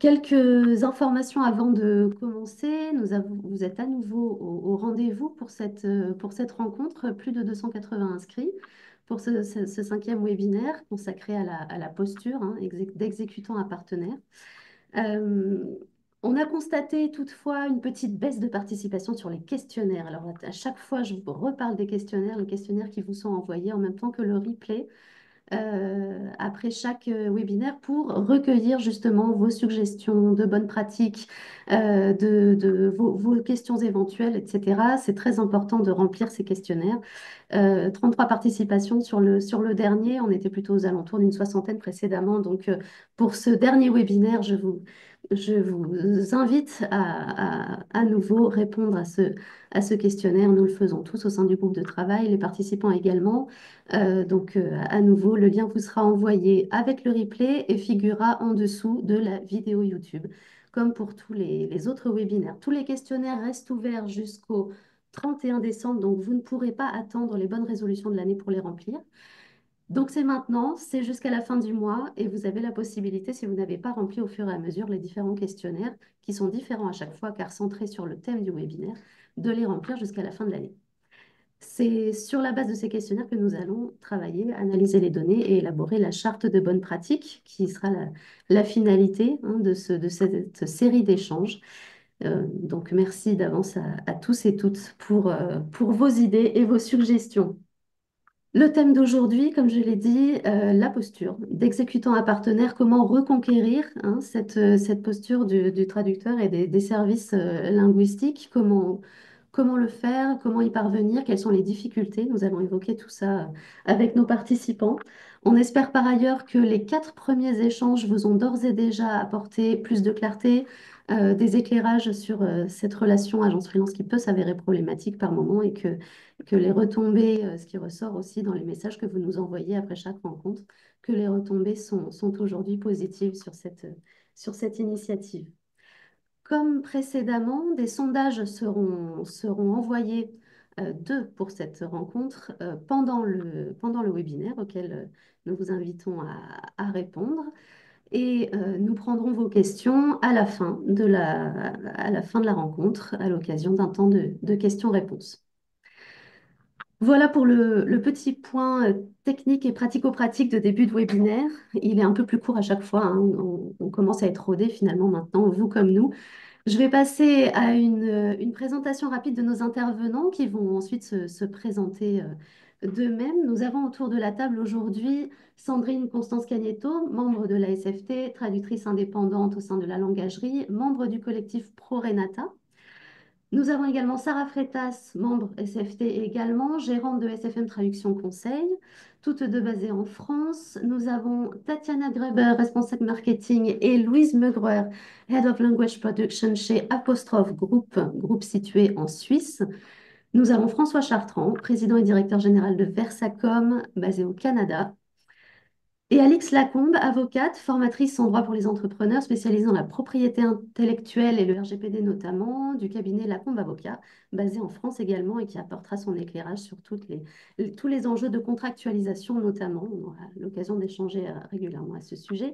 Quelques informations avant de commencer. Vous êtes à nouveau au rendez-vous pour cette rencontre. Plus de 280 inscrits pour ce cinquième webinaire consacré à la posture, hein, d'exécutant à partenaire. Euh, on a constaté toutefois une petite baisse de participation sur les questionnaires. Alors à chaque fois, je vous reparle des questionnaires, les questionnaires qui vous sont envoyés en même temps que le replay après chaque webinaire pour recueillir justement vos suggestions de bonnes pratiques, de vos questions éventuelles, etc. C'est très important de remplir ces questionnaires. 33 participations sur le dernier, on était plutôt aux alentours d'une soixantaine précédemment. Donc pour ce dernier webinaire, je vous invite à nouveau répondre à ce questionnaire. Nous le faisons tous au sein du groupe de travail, les participants également. À nouveau, le lien vous sera envoyé avec le replay et figurera en dessous de la vidéo YouTube, comme pour tous les autres webinaires. Tous les questionnaires restent ouverts jusqu'au 31 décembre, donc vous ne pourrez pas attendre les bonnes résolutions de l'année pour les remplir. Donc c'est maintenant, c'est jusqu'à la fin du mois et vous avez la possibilité, si vous n'avez pas rempli au fur et à mesure les différents questionnaires, qui sont différents à chaque fois car centrés sur le thème du webinaire, de les remplir jusqu'à la fin de l'année. C'est sur la base de ces questionnaires que nous allons travailler, analyser les données et élaborer la charte de bonne pratique qui sera la finalité, hein, de cette série d'échanges. Donc merci d'avance à tous et toutes pour vos idées et vos suggestions. Le thème d'aujourd'hui, comme je l'ai dit, la posture d'exécutant à partenaire, comment reconquérir, hein, cette posture du traducteur et des services linguistiques, comment le faire, comment y parvenir, quelles sont les difficultés. Nous allons évoquer tout ça avec nos participants. On espère par ailleurs que les 4 premiers échanges vous ont d'ores et déjà apporté plus de clarté, des éclairages sur cette relation agence freelance qui peut s'avérer problématique par moment et que les retombées, ce qui ressort aussi dans les messages que vous nous envoyez après chaque rencontre, que les retombées sont aujourd'hui positives sur cette initiative. Comme précédemment, des sondages seront envoyés deux pour cette rencontre pendant le webinaire auquel nous vous invitons à répondre. Et nous prendrons vos questions à la fin à la fin de la rencontre, à l'occasion d'un temps de questions-réponses. Voilà pour le petit point technique et pratico-pratique de début de webinaire. Il est un peu plus court à chaque fois, hein. On commence à être rodé finalement maintenant, vous comme nous. Je vais passer à une présentation rapide de nos intervenants qui vont ensuite se présenter d'eux-mêmes. Nous avons autour de la table aujourd'hui Sandrine Constance Cagnetto, membre de la SFT, traductrice indépendante au sein de la langagerie, membre du collectif Pro Renata. Nous avons également Sarah Freitas, membre SFT également, gérante de SFM Traduction Conseil, toutes deux basées en France. Nous avons Tatiana Greber, responsable marketing, et Louise Megruer, Head of Language Production chez Apostrophe Group, groupe situé en Suisse. Nous avons François Chartrand, président et directeur général de Versacom, basé au Canada. Et Alix Lacombe, avocate, formatrice en droit pour les entrepreneurs, spécialisée dans la propriété intellectuelle et le RGPD notamment, du cabinet Lacombe Avocat, basé en France également et qui apportera son éclairage sur tous les enjeux de contractualisation notamment. On aura l'occasion d'échanger régulièrement à ce sujet.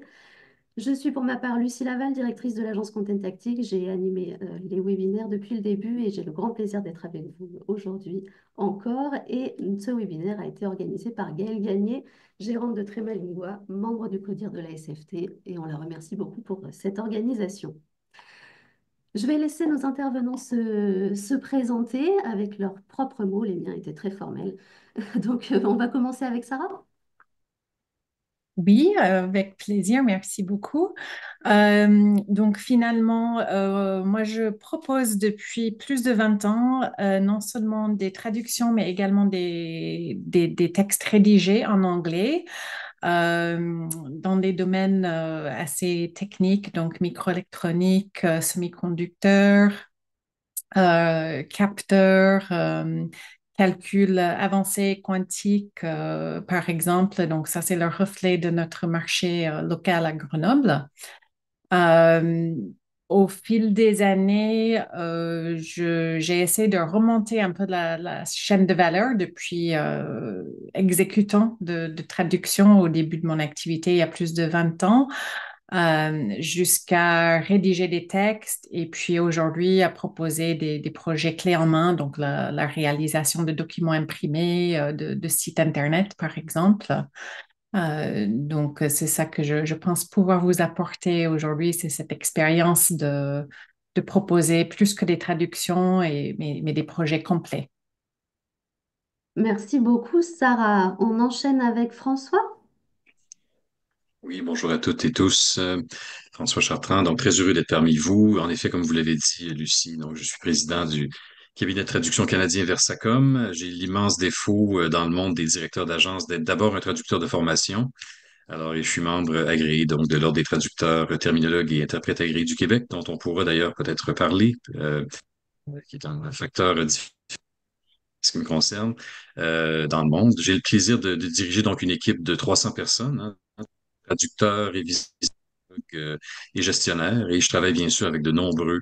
Je suis pour ma part Lucie Laval, directrice de l'agence Content Tactique. J'ai animé les webinaires depuis le début et j'ai le grand plaisir d'être avec vous aujourd'hui encore. Et ce webinaire a été organisé par Gaëlle Gagné, gérante de Trémalingua, membre du CODIR de la SFT, et on la remercie beaucoup pour cette organisation. Je vais laisser nos intervenants se présenter avec leurs propres mots. Les miens étaient très formels. Donc, on va commencer avec Sarah. Oui, avec plaisir, merci beaucoup. Donc finalement, moi je propose depuis plus de 20 ans non seulement des traductions, mais également des textes rédigés en anglais dans des domaines assez techniques, donc microélectronique, semi-conducteurs, capteurs, calcul avancé quantique, par exemple. Donc, ça, c'est le reflet de notre marché local à Grenoble. Euh, Au fil des années, j'ai essayé de remonter un peu la chaîne de valeur depuis exécutant de traduction au début de mon activité il y a plus de 20 ans. jusqu'à rédiger des textes et puis aujourd'hui à proposer des projets clés en main, donc la réalisation de documents imprimés, de sites Internet, par exemple. Donc, c'est ça que je pense pouvoir vous apporter aujourd'hui, c'est cette expérience de proposer plus que des traductions, mais des projets complets. Merci beaucoup, Sarah. On enchaîne avec François. Oui, bonjour à toutes et tous. François Chartrand, donc très heureux d'être parmi vous. En effet, comme vous l'avez dit, Lucie, donc je suis président du cabinet de traduction canadien Versacom. J'ai l'immense défaut dans le monde des directeurs d'agence d'être d'abord un traducteur de formation. Alors, et je suis membre agréé donc de l'Ordre des traducteurs, terminologues et interprètes agréés du Québec, dont on pourra d'ailleurs peut-être parler, qui est un facteur difficile ce qui me concerne dans le monde. J'ai le plaisir de diriger donc une équipe de 300 personnes, hein, traducteurs et et gestionnaires. Et je travaille bien sûr avec de nombreux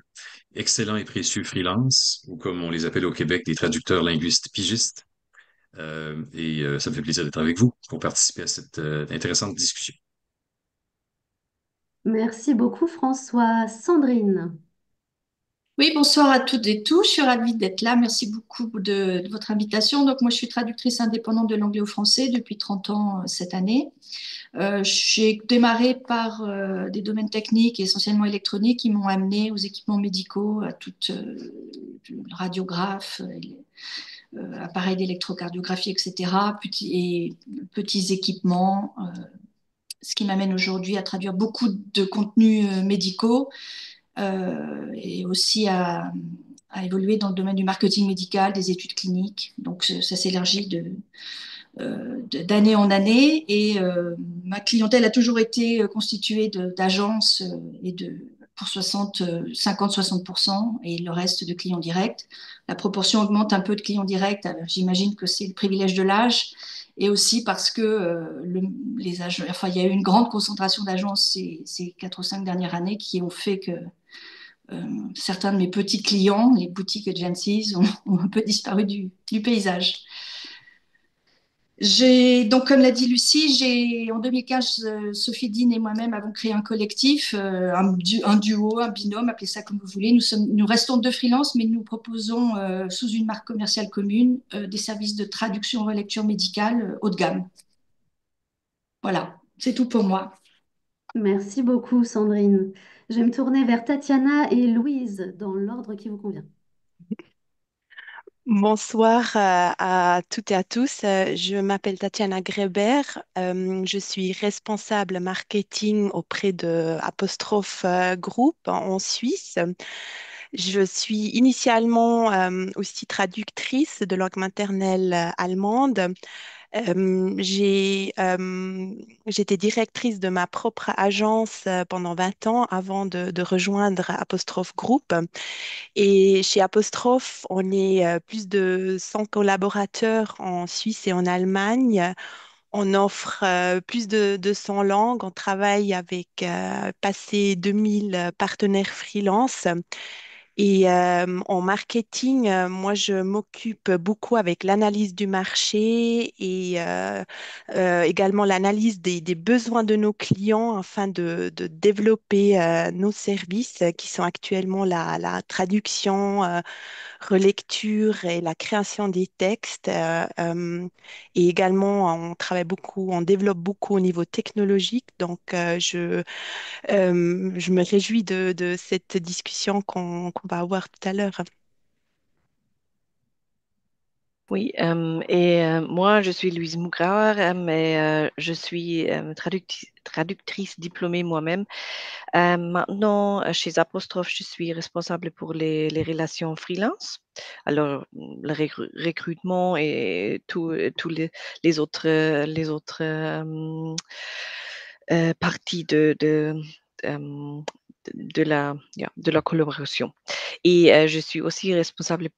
excellents et précieux freelances, ou comme on les appelle au Québec, des traducteurs linguistes pigistes. Ça me fait plaisir d'être avec vous pour participer à cette intéressante discussion. Merci beaucoup, François. Sandrine. Oui, bonsoir à toutes et tous. Je suis ravie d'être là. Merci beaucoup de votre invitation. Donc, moi, je suis traductrice indépendante de l'anglais au français depuis 30 ans cette année. J'ai démarré par des domaines techniques et essentiellement électroniques qui m'ont amené aux équipements médicaux, à toute radiographe, appareils d'électrocardiographie, etc. Petits équipements, ce qui m'amène aujourd'hui à traduire beaucoup de contenus médicaux et aussi à évoluer dans le domaine du marketing médical, des études cliniques. Donc ça s'élargit d'année en année et ma clientèle a toujours été constituée d'agences et pour 50-60% et le reste de clients directs. La proportion augmente un peu de clients directs. J'imagine que c'est le privilège de l'âge et aussi parce que il y a eu une grande concentration d'agences ces 4 ou 5 dernières années qui ont fait que certains de mes petits clients, les boutiques agencies, ont un peu disparu du paysage. Donc, comme l'a dit Lucie, en 2015, Sophie Dean et moi-même avons créé un collectif, un duo, un binôme, appelez ça comme vous voulez. Nous restons deux freelances, mais nous proposons, sous une marque commerciale commune, des services de traduction relecture médicale haut de gamme. Voilà, c'est tout pour moi. Merci beaucoup, Sandrine. Je vais me tourner vers Tatiana et Louise dans l'ordre qui vous convient. Bonsoir à toutes et à tous. Je m'appelle Tatiana Greber. Je suis responsable marketing auprès de Apostrophe Group en Suisse. Je suis initialement aussi traductrice de langue maternelle allemande. J'étais directrice de ma propre agence pendant 20 ans avant de rejoindre Apostrophe Group. Et chez Apostrophe, on est plus de 100 collaborateurs en Suisse et en Allemagne. On offre plus de 100 langues. On travaille avec passé 2000 partenaires freelance. Et en marketing, moi, je m'occupe beaucoup avec l'analyse du marché et également l'analyse des besoins de nos clients afin de développer nos services qui sont actuellement la traduction, relecture et la création des textes. Et également, on travaille beaucoup, on développe beaucoup au niveau technologique. Donc, je me réjouis de cette discussion qu'on va avoir tout à l'heure. Oui, moi, je suis Louise Mougrard, mais je suis traductrice diplômée moi-même. Maintenant, chez Apostrophe, je suis responsable pour les relations freelance. Alors, le recrutement et tous les autres parties euh, de la collaboration. Et je suis aussi responsable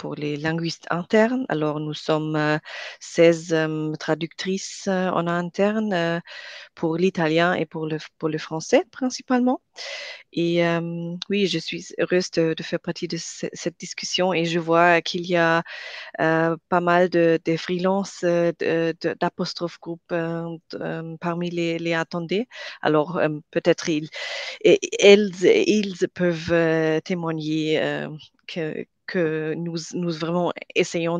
pour les linguistes internes. Alors, nous sommes 16 traductrices en interne pour l'italien et pour le français principalement. Et oui, je suis heureuse de faire partie de cette discussion et je vois qu'il y a pas mal de freelances d'Apostrophe Group parmi les attendés. Alors, peut-être ils peuvent témoigner que nous vraiment essayons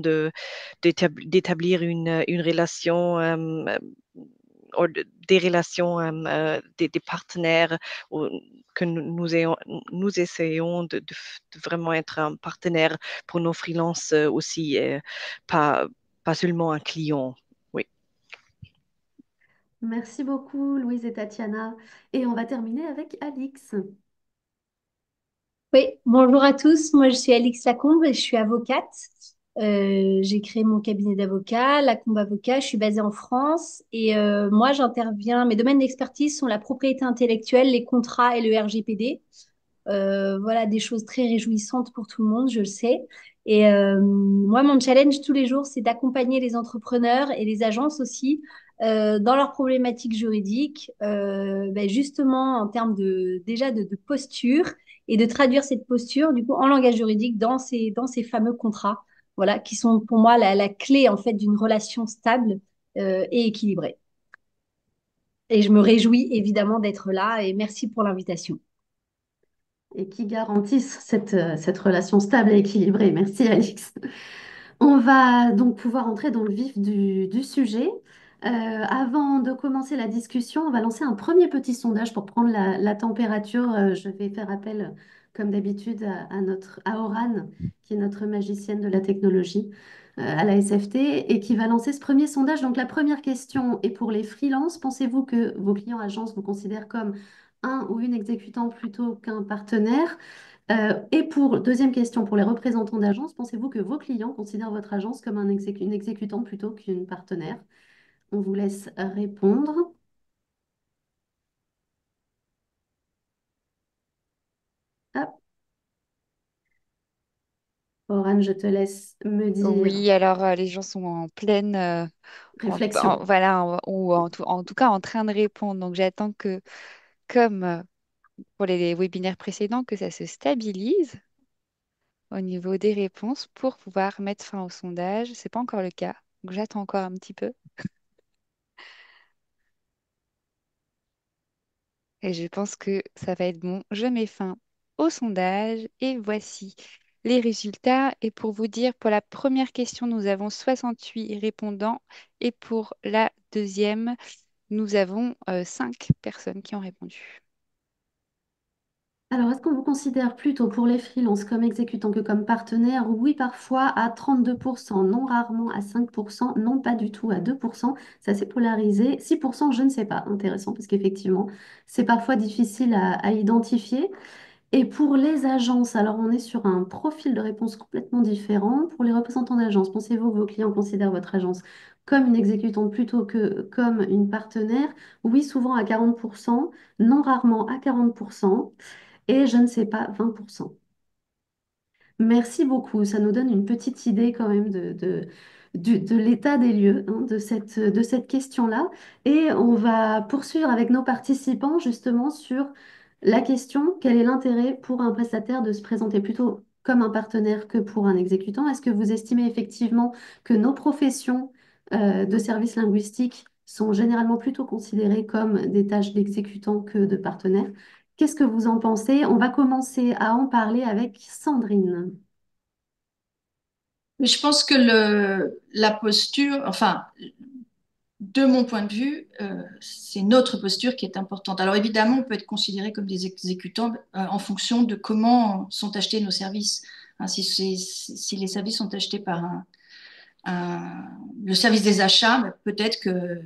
d'établir une relation des relations, des partenaires que nous essayons de vraiment être un partenaire pour nos freelances aussi, pas, pas seulement un client. Oui. Merci beaucoup, Louise et Tatiana. Et on va terminer avec Alix. Oui, bonjour à tous. Moi, je suis Alix Lacombe et je suis avocate. J'ai créé mon cabinet d'avocat, Lacombe Avocat. Je suis basée en France et moi, j'interviens. Mes domaines d'expertise sont la propriété intellectuelle, les contrats et le RGPD. Voilà, des choses très réjouissantes pour tout le monde, je le sais. Et moi, mon challenge tous les jours, c'est d'accompagner les entrepreneurs et les agences aussi dans leurs problématiques juridiques, ben justement en termes déjà de posture et de traduire cette posture du coup en langage juridique dans ces fameux contrats, voilà, qui sont pour moi la clé en fait d'une relation stable et équilibrée. Et je me réjouis évidemment d'être là et merci pour l'invitation. Et qui garantissent cette relation stable et équilibrée. Merci, Alix. On va donc pouvoir entrer dans le vif du sujet. Avant de commencer la discussion, on va lancer un premier petit sondage pour prendre la température. Je vais faire appel, comme d'habitude, à Oran, qui est notre magicienne de la technologie, à la SFT, et qui va lancer ce premier sondage. Donc, la première question est pour les freelances. Pensez-vous que vos clients agences vous considèrent comme un ou une exécutant plutôt qu'un partenaire? Et pour deuxième question, pour les représentants d'agence, pensez-vous que vos clients considèrent votre agence comme une exécutante plutôt qu'une partenaire? On vous laisse répondre. Hop, Oran, je te laisse me dire Oui, alors les gens sont en pleine, réflexion. voilà, ou en tout cas en train de répondre. Donc j'attends que, comme pour les webinaires précédents, que ça se stabilise au niveau des réponses pour pouvoir mettre fin au sondage. C'est pas encore le cas, donc j'attends encore un petit peu. Et je pense que ça va être bon. Je mets fin au sondage et voici les résultats. Et pour vous dire, pour la première question, nous avons 68 répondants et pour la deuxième, nous avons 5 personnes qui ont répondu. Alors, est-ce qu'on vous considère plutôt pour les freelances comme exécutant que comme partenaire? Oui, parfois à 32%, non rarement à 5%, non pas du tout à 2%. C'est assez polarisé. 6%, je ne sais pas. Intéressant parce qu'effectivement, c'est parfois difficile à identifier. Et pour les agences, alors on est sur un profil de réponse complètement différent. Pour les représentants d'agence, pensez-vous que vos clients considèrent votre agence comme une exécutante plutôt que comme une partenaire? Oui, souvent à 40%, non rarement à 40%, et je ne sais pas, 20%. Merci beaucoup. Ça nous donne une petite idée quand même de l'état des lieux, hein, de cette question-là. Et on va poursuivre avec nos participants justement sur la question, quel est l'intérêt pour un prestataire de se présenter plutôt comme un partenaire que pour un exécutant? Est-ce que vous estimez effectivement que nos professions de services linguistiques sont généralement plutôt considérées comme des tâches d'exécutant que de partenaires? Qu'est-ce que vous en pensez? On va commencer à en parler avec Sandrine. Mais je pense que la posture, enfin, de mon point de vue, c'est notre posture qui est importante. Alors évidemment, on peut être considéré comme des exécutants en fonction de comment sont achetés nos services. Hein, si les services sont achetés par le service des achats, peut-être que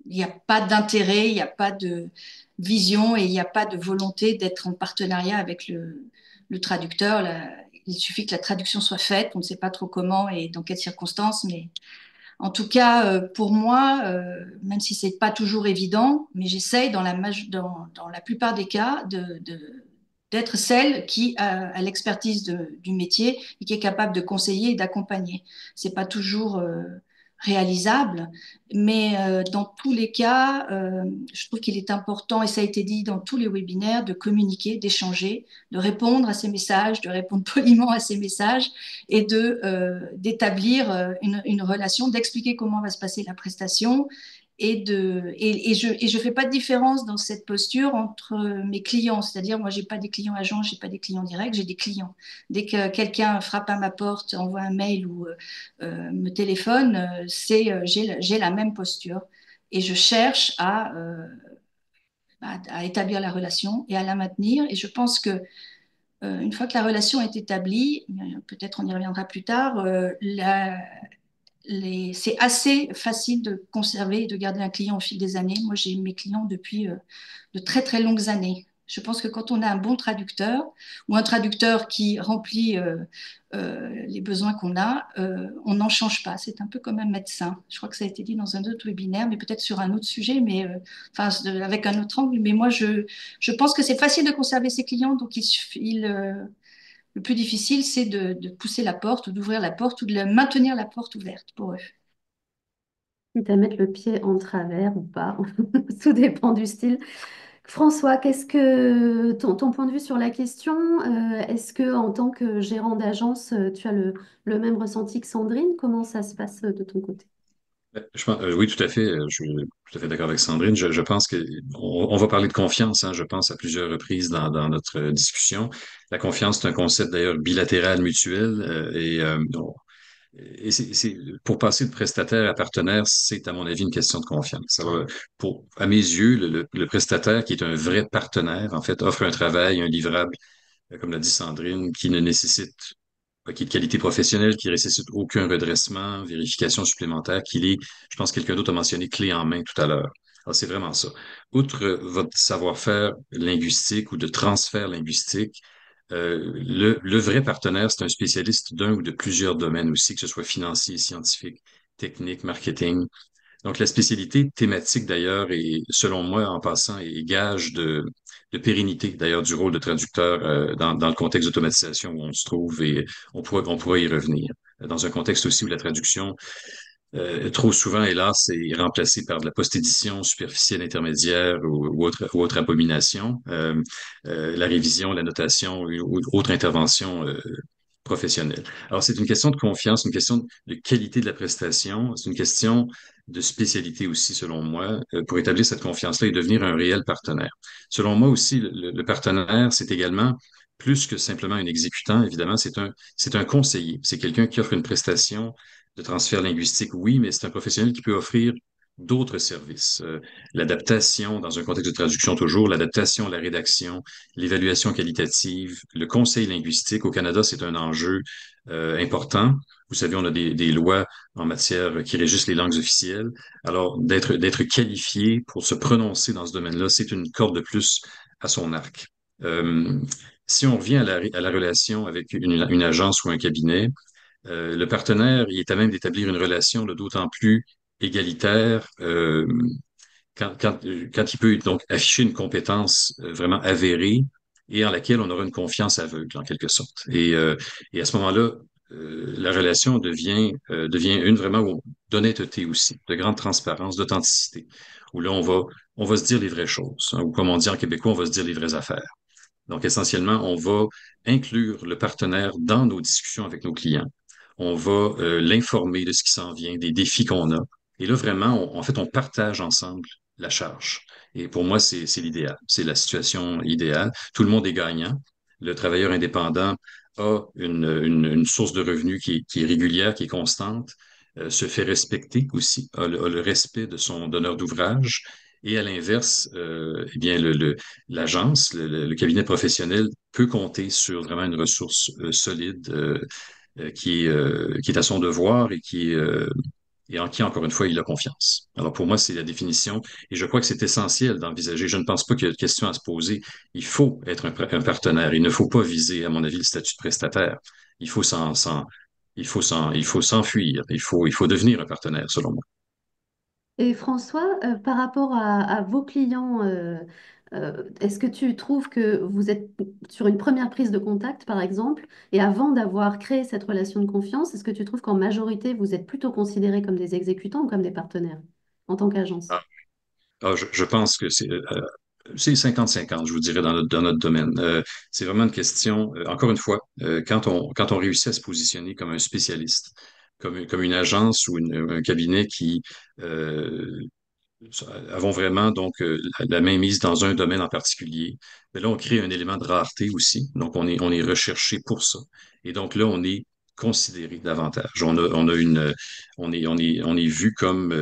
il n'y a pas d'intérêt, il n'y a pas de vision et il n'y a pas de volonté d'être en partenariat avec le traducteur. Il suffit que la traduction soit faite, on ne sait pas trop comment et dans quelles circonstances, mais en tout cas, pour moi, même si c'est pas toujours évident, mais j'essaye dans la plupart des cas d'être celle qui a l'expertise du métier et qui est capable de conseiller et d'accompagner. C'est pas toujours réalisable, mais dans tous les cas, je trouve qu'il est important, et ça a été dit dans tous les webinaires, de communiquer, d'échanger, de répondre à ces messages, de répondre poliment à ces messages et d'établir une relation, d'expliquer comment va se passer la prestation et je fais pas de différence dans cette posture entre mes clients, c'est-à-dire moi j'ai pas des clients agents, j'ai pas des clients directs, j'ai des clients. Dès que quelqu'un frappe à ma porte, envoie un mail ou me téléphone, j'ai la même posture et je cherche à établir la relation et à la maintenir. Et je pense que une fois que la relation est établie, peut-être on y reviendra plus tard, c'est assez facile de conserver et de garder un client au fil des années. Moi, j'ai mes clients depuis de très très longues années. Je pense que quand on a un bon traducteur ou un traducteur qui remplit les besoins qu'on a, on n'en change pas. C'est un peu comme un médecin. Je crois que ça a été dit dans un autre webinaire, mais peut-être sur un autre sujet, mais enfin avec un autre angle. Mais moi, je pense que c'est facile de conserver ses clients, donc le plus difficile, c'est de pousser la porte ou d'ouvrir la porte ou de maintenir la porte ouverte pour eux. Quitte à mettre le pied en travers ou pas, tout dépend du style. François, qu'est-ce que ton point de vue sur la question, est-ce que en tant que gérant d'agence, tu as le même ressenti que Sandrine? Comment ça se passe de ton côté? Oui, tout à fait. Je suis tout à fait d'accord avec Sandrine. Je pense que on va parler de confiance, hein, je pense, à plusieurs reprises dans notre discussion. La confiance, c'est un concept d'ailleurs bilatéral, mutuel, pour passer de prestataire à partenaire, c'est à mon avis une question de confiance. Alors, à mes yeux, le prestataire qui est un vrai partenaire, en fait, offre un travail, un livrable, comme l'a dit Sandrine, qui ne nécessite qui est de qualité professionnelle, qui ne nécessite aucun redressement, vérification supplémentaire, qu'il est, je pense que quelqu'un d'autre a mentionné clé en main tout à l'heure. Alors, c'est vraiment ça. Outre votre savoir-faire linguistique ou de transfert linguistique, le vrai partenaire, c'est un spécialiste d'un ou de plusieurs domaines aussi, que ce soit financier, scientifique, technique, marketing. Donc, la spécialité thématique, d'ailleurs, est, selon moi, en passant, est gage de pérennité, d'ailleurs, du rôle de traducteur dans le contexte d'automatisation où on se trouve et on pourrait y revenir. Dans un contexte aussi où la traduction, trop souvent, hélas, est remplacée par de la post-édition superficielle intermédiaire ou autre abomination. La révision, la notation ou autre intervention professionnelle. Alors, c'est une question de confiance, une question de qualité de la prestation, c'est une question de spécialité aussi, selon moi, pour établir cette confiance-là et devenir un réel partenaire. Selon moi aussi, le partenaire, c'est également plus que simplement un exécutant, évidemment, c'est un conseiller. C'est quelqu'un qui offre une prestation de transfert linguistique, oui, mais c'est un professionnel qui peut offrir d'autres services. L'adaptation, dans un contexte de traduction toujours, l'adaptation, la rédaction, l'évaluation qualitative, le conseil linguistique. Au Canada, c'est un enjeu important. Vous savez, on a des lois en matière qui régissent les langues officielles. Alors, d'être qualifié pour se prononcer dans ce domaine-là, c'est une corde de plus à son arc. Euh, si on revient à la relation avec une agence ou un cabinet, le partenaire, il est à même d'établir une relation d'autant plus égalitaire quand il peut donc afficher une compétence vraiment avérée et en laquelle on aura une confiance aveugle, en quelque sorte. Et à ce moment-là, la relation devient une vraiment d'honnêteté aussi, de grande transparence, d'authenticité, où là, on va se dire les vraies choses, hein, ou comme on dit en québécois, on va se dire les vraies affaires. Donc, essentiellement, on va inclure le partenaire dans nos discussions avec nos clients. On va l'informer de ce qui s'en vient, des défis qu'on a. Et là, vraiment, en fait, on partage ensemble la charge. Et pour moi, c'est l'idéal. C'est la situation idéale. Tout le monde est gagnant. Le travailleur indépendant a une source de revenus qui est régulière, qui est constante, se fait respecter aussi, a le respect de son donneur d'ouvrage. Et à l'inverse, eh bien, l'agence, le cabinet professionnel peut compter sur vraiment une ressource solide qui est à son devoir et en qui, encore une fois, il a confiance. Alors pour moi, c'est la définition et je crois que c'est essentiel d'envisager. Je ne pense pas qu'il y a de question à se poser. Il faut être un partenaire. Il ne faut pas viser, à mon avis, le statut de prestataire. Il faut il faut s'enfuir. Il faut devenir un partenaire, selon moi. Et François, par rapport à vos clients, Est-ce que tu trouves que vous êtes sur une première prise de contact, par exemple, et avant d'avoir créé cette relation de confiance, est-ce que tu trouves qu'en majorité, vous êtes plutôt considérés comme des exécutants ou comme des partenaires en tant qu'agence? Ah, je pense que c'est 50-50, je vous dirais, dans notre domaine. C'est vraiment une question, encore une fois, quand on réussit à se positionner comme un spécialiste, comme une agence ou un cabinet qui euh, avons vraiment donc la main mise dans un domaine en particulier, mais là, on crée un élément de rareté aussi. Donc, on est recherché pour ça. Et donc là, on est considéré davantage. On est vu comme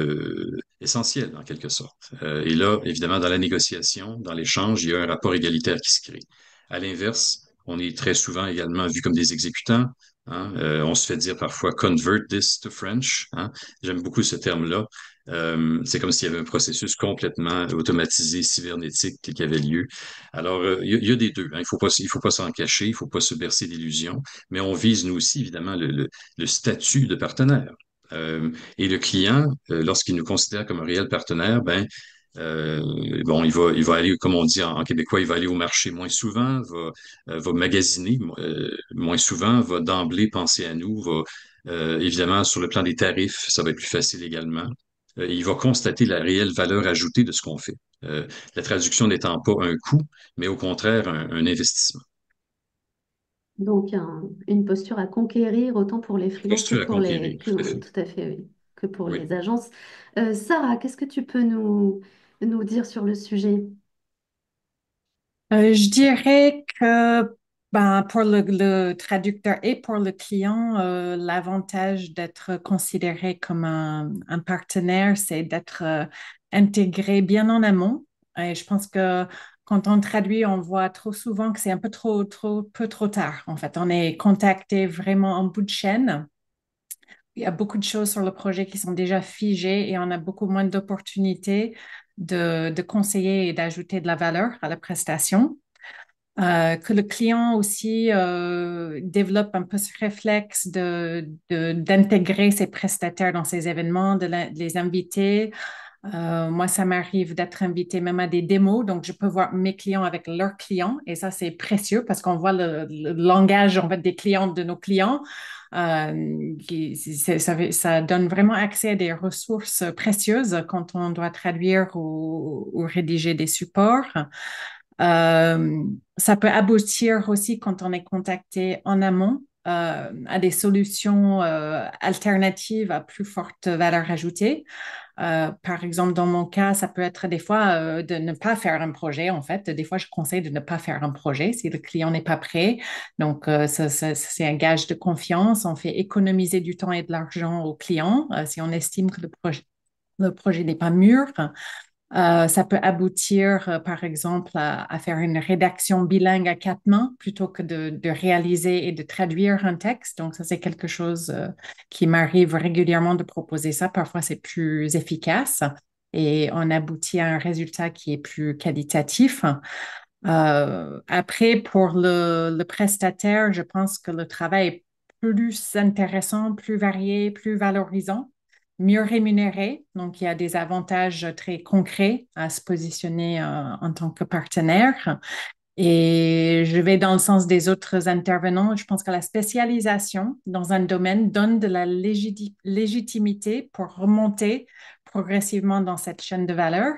essentiel en quelque sorte. Et là, évidemment, dans la négociation, dans l'échange, il y a un rapport égalitaire qui se crée. À l'inverse, on est très souvent également vu comme des exécutants. Hein. On se fait dire parfois convert this to French. Hein. J'aime beaucoup ce terme-là. C'est comme s'il y avait un processus complètement automatisé, cybernétique qui avait lieu. Alors, il y a des deux. Hein. Il faut pas s'en cacher, il faut pas se bercer d'illusions, mais on vise, nous aussi, évidemment, le statut de partenaire. Et le client, lorsqu'il nous considère comme un réel partenaire, bon, il va aller, comme on dit en québécois, il va aller au marché moins souvent, va magasiner moins souvent, va d'emblée penser à nous, évidemment, sur le plan des tarifs, ça va être plus facile également. Il va constater la réelle valeur ajoutée de ce qu'on fait. La traduction n'étant pas un coût, mais au contraire un investissement. Donc, une posture à conquérir autant pour les freelances que Posture à pour conquérir, tout à fait. tout à fait, oui, que pour Oui. les agences. Sarah, qu'est-ce que tu peux nous dire sur le sujet? Je dirais que ben, pour le traducteur et pour le client, l'avantage d'être considéré comme un partenaire, c'est d'être intégré bien en amont. Et je pense que quand on traduit, on voit trop souvent que c'est un peu trop tard. En fait, on est contacté vraiment en bout de chaîne. Il y a beaucoup de choses sur le projet qui sont déjà figées et on a beaucoup moins d'opportunités de conseiller et d'ajouter de la valeur à la prestation. Que le client aussi développe un peu ce réflexe d'intégrer ses prestataires dans ses événements, de les inviter. Moi, ça m'arrive d'être invitée même à des démos, donc je peux voir mes clients avec leurs clients et ça, c'est précieux parce qu'on voit le langage en fait, des clients de nos clients. Ça donne vraiment accès à des ressources précieuses quand on doit traduire ou rédiger des supports. Euh, Ça peut aboutir aussi quand on est contacté en amont à des solutions alternatives à plus forte valeur ajoutée. Par exemple, dans mon cas, ça peut être des fois de ne pas faire un projet. En fait, des fois, je conseille de ne pas faire un projet si le client n'est pas prêt. Donc, c'est un gage de confiance. On fait économiser du temps et de l'argent au client si on estime que le projet n'est pas mûr. Ça peut aboutir, par exemple, à faire une rédaction bilingue à quatre mains plutôt que de réaliser et de traduire un texte. Donc, ça, c'est quelque chose qui m'arrive régulièrement de proposer ça. Parfois, c'est plus efficace et on aboutit à un résultat qui est plus qualitatif. Après, pour le prestataire, je pense que le travail est plus intéressant, plus varié, plus valorisant, mieux rémunéré. Donc, il y a des avantages très concrets à se positionner en tant que partenaire. Et je vais dans le sens des autres intervenants. Je pense que la spécialisation dans un domaine donne de la légitimité pour remonter progressivement dans cette chaîne de valeur.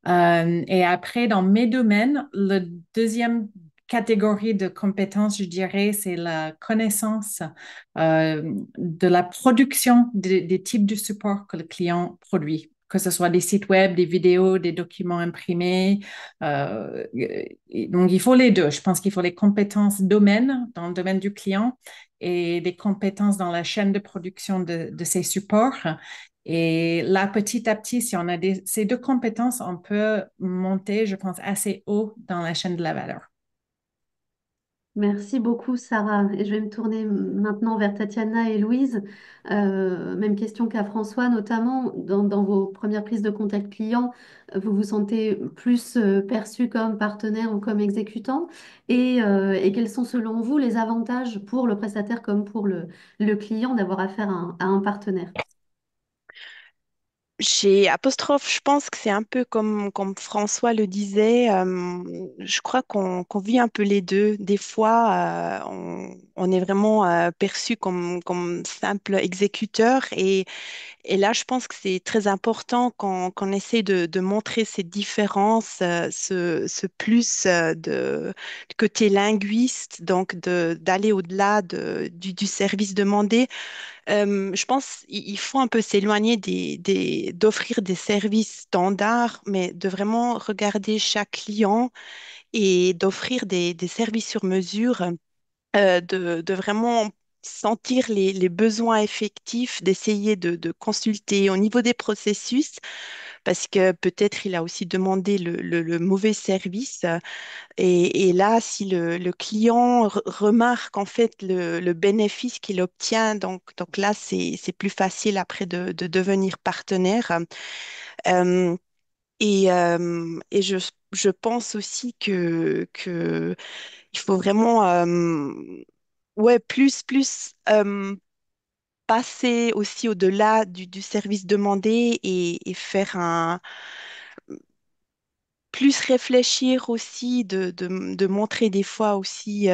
Et après, dans mes domaines, le deuxième catégorie de compétences, je dirais, c'est la connaissance de la production des types de supports que le client produit, que ce soit des sites web, des vidéos, des documents imprimés. Donc, il faut les deux. Je pense qu'il faut les compétences domaine dans le domaine du client et des compétences dans la chaîne de production de ces supports. Et là, petit à petit, si on a ces deux compétences, on peut monter, je pense, assez haut dans la chaîne de la valeur. Merci beaucoup, Sarah. Et je vais me tourner maintenant vers Tatiana et Louise. Même question qu'à François, notamment dans vos premières prises de contact client, vous vous sentez plus perçu comme partenaire ou comme exécutant? Et quels sont selon vous les avantages pour le prestataire comme pour le client d'avoir affaire à un partenaire? Chez Apostrophe, je pense que c'est un peu comme François le disait. Je crois qu'on vit un peu les deux. Des fois, on est vraiment perçu comme simple exécuteur et là, je pense que c'est très important qu'on essaie de montrer ces différences, ce plus du côté linguiste, donc d'aller au-delà du service demandé. Je pense qu'il faut un peu s'éloigner d'offrir des services standards, mais de vraiment regarder chaque client et d'offrir des services sur mesure, de vraiment sentir les besoins effectifs, d'essayer de consulter au niveau des processus, parce que peut-être il a aussi demandé le mauvais service. Et là, si le client remarque en fait le bénéfice qu'il obtient, donc là, c'est plus facile après de devenir partenaire. Euh, et je pense aussi que il faut vraiment ouais, plus passer aussi au-delà du service demandé et faire plus réfléchir aussi, de montrer des fois aussi,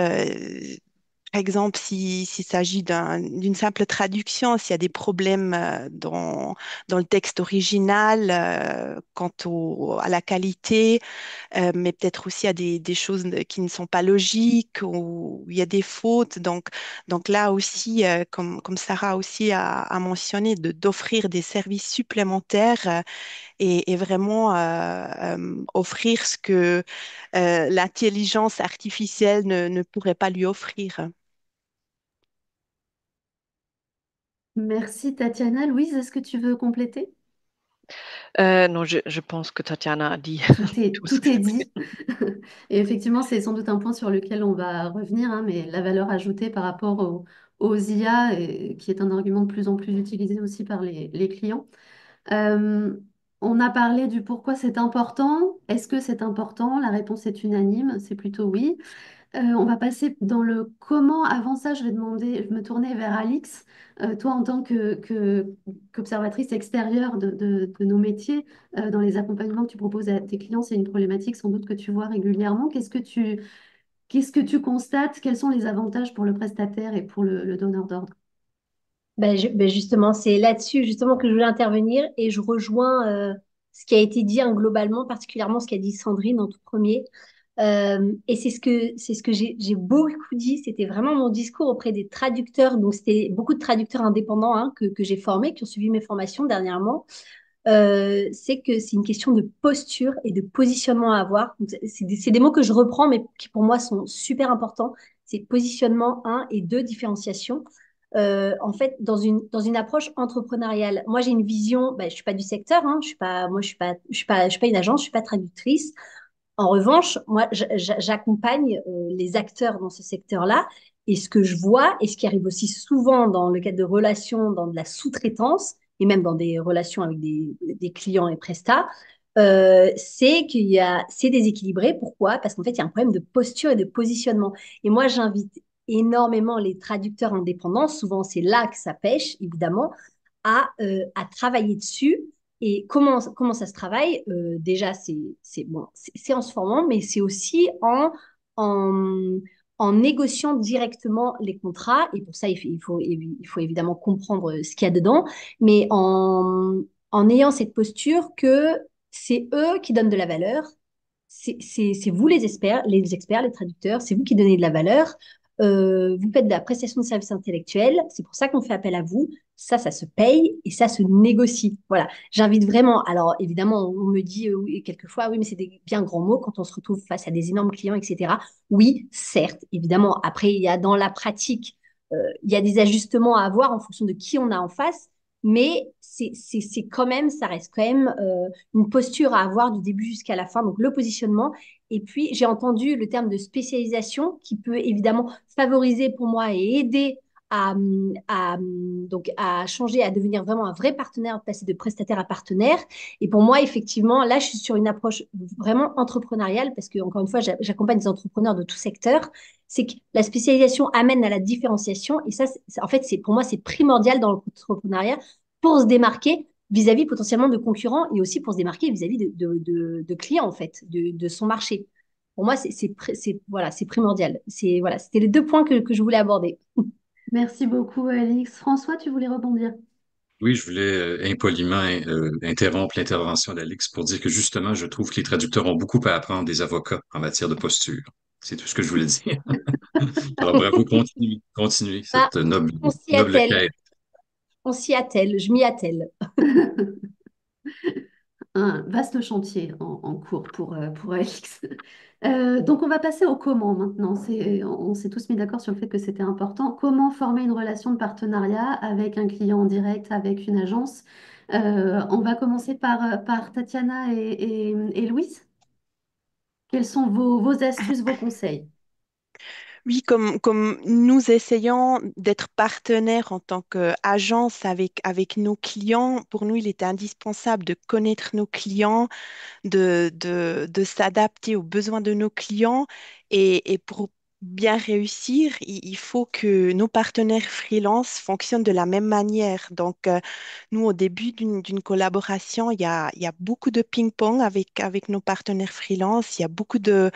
par exemple, s'il s'agit d'une simple traduction, s'il y a des problèmes dans le texte original quant à la qualité, mais peut-être aussi à des choses qui ne sont pas logiques ou il y a des fautes. Donc là aussi, comme Sarah aussi a mentionné, d'offrir des services supplémentaires et vraiment offrir ce que l'intelligence artificielle ne pourrait pas lui offrir. Merci Tatiana. Louise, est-ce que tu veux compléter? Non, je pense que Tatiana a dit tout ce que Tout est je dit. Et effectivement, c'est sans doute un point sur lequel on va revenir, hein, mais la valeur ajoutée par rapport aux IA, qui est un argument de plus en plus utilisé aussi par les clients. Euh, on a parlé du pourquoi c'est important. Est-ce que c'est important? La réponse est unanime, c'est plutôt oui. On va passer dans le comment. Avant ça, je vais me tourner vers Alix. Toi, en tant qu'observatrice extérieure de nos métiers, dans les accompagnements que tu proposes à tes clients, c'est une problématique sans doute que tu vois régulièrement. Qu'est-ce que tu constates? Quels sont les avantages pour le prestataire et pour le donneur d'ordre? Ben justement, c'est là-dessus justement que je voulais intervenir et je rejoins ce qui a été dit hein, globalement, particulièrement ce qu'a dit Sandrine en tout premier. Et c'est ce que j'ai beaucoup dit. C'était vraiment mon discours auprès des traducteurs. Donc c'était beaucoup de traducteurs indépendants hein, que j'ai formés, qui ont suivi mes formations dernièrement. C'est que c'est une question de posture et de positionnement à avoir. Donc, c'est des mots que je reprends, mais qui pour moi sont super importants. C'est positionnement, un, et deux, différenciation. En fait, dans une approche entrepreneuriale, moi j'ai une vision, ben, je suis pas du secteur, hein, je suis pas une agence, je suis pas traductrice. En revanche, moi j'accompagne les acteurs dans ce secteur-là et ce que je vois et ce qui arrive aussi souvent dans le cadre de relations, dans de la sous-traitance et même dans des relations avec des clients et prestats, c'est déséquilibré. Pourquoi? Parce qu'en fait, il y a un problème de posture et de positionnement. Et moi, j'invite énormément les traducteurs indépendants, souvent c'est là que ça pêche, évidemment, à travailler dessus. Et comment ça se travaille? Déjà, bon, c'est en se formant, mais c'est aussi en, en négociant directement les contrats. Et pour ça, il faut évidemment comprendre ce qu'il y a dedans, mais en ayant cette posture que c'est eux qui donnent de la valeur, c'est vous les experts, les traducteurs, c'est vous qui donnez de la valeur. Vous faites de la prestation de services intellectuels, c'est pour ça qu'on fait appel à vous. Ça se paye et ça se négocie. Voilà, j'invite vraiment. Alors évidemment, on me dit oui, quelquefois, oui, mais c'est des bien grands mots quand on se retrouve face à des énormes clients, etc. Oui, certes, évidemment. Après, il y a dans la pratique, il y a des ajustements à avoir en fonction de qui on a en face, mais c'est quand même, ça reste quand même une posture à avoir du début jusqu'à la fin. Donc le positionnement. Et puis, j'ai entendu le terme de spécialisation qui peut évidemment favoriser pour moi et aider donc à changer, à devenir vraiment un vrai partenaire, passer de prestataire à partenaire. Et pour moi, effectivement, là, je suis sur une approche vraiment entrepreneuriale parce que, encore une fois, j'accompagne des entrepreneurs de tout secteur. C'est que la spécialisation amène à la différenciation. Et ça, en fait, pour moi, c'est primordial dans l'entrepreneuriat pour se démarquer vis-à-vis potentiellement de concurrents et aussi pour se démarquer vis-à-vis de clients, en fait, de son marché. Pour moi, voilà, c'est primordial. Voilà, c'était les deux points que je voulais aborder. Merci beaucoup, Alix. François, tu voulais rebondir? Oui, je voulais impoliment interrompre l'intervention d'Alix pour dire que justement, je trouve que les traducteurs ont beaucoup à apprendre des avocats en matière de posture. C'est tout ce que je voulais dire. Alors bravo, continuez Ah, cette noble, on s'y noble attelle, quête. on s'y attelle, je m'y attelle. Un vaste chantier en cours pour Alix. Donc, on va passer au comment maintenant. On s'est tous mis d'accord sur le fait que c'était important. Comment former une relation de partenariat avec un client en direct, avec une agence? On va commencer par Tatiana et Louise. Quels sont vos astuces, vos conseils? Oui, comme nous essayons d'être partenaires en tant qu'agence avec nos clients, pour nous, il est indispensable de connaître nos clients, de s'adapter aux besoins de nos clients et pour bien réussir, il faut que nos partenaires freelance fonctionnent de la même manière. Donc, nous, au début d'une collaboration, il y a beaucoup de ping-pong avec nos partenaires freelance, il y a beaucoup de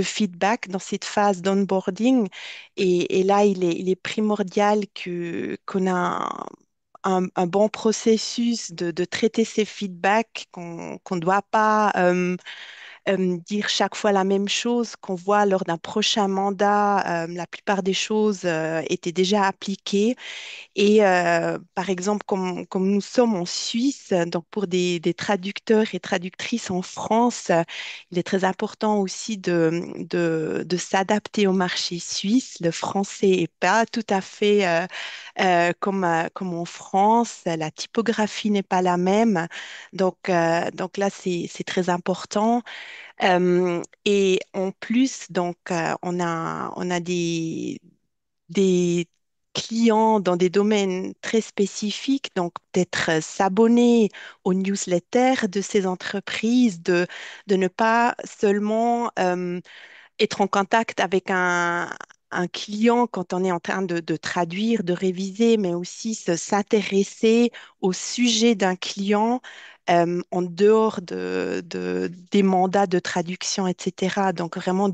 feedback dans cette phase d'onboarding. Et là, il est primordial qu'on a un bon processus de traiter ces feedbacks, qu'on ne doit pas dire chaque fois la même chose, qu'on voit lors d'un prochain mandat. La plupart des choses étaient déjà appliquées. Et par exemple, comme nous sommes en Suisse, donc pour des traducteurs et traductrices en France, il est très important aussi de s'adapter au marché suisse. Le français n'est pas tout à fait comme en France. La typographie n'est pas la même. Donc là, c'est très important. Et en plus, donc, on a des clients dans des domaines très spécifiques, donc peut-être s'abonner aux newsletters de ces entreprises, de ne pas seulement être en contact avec un client quand on est en train de traduire, de réviser, mais aussi s'intéresser au sujet d'un client en dehors des mandats de traduction, etc. Donc vraiment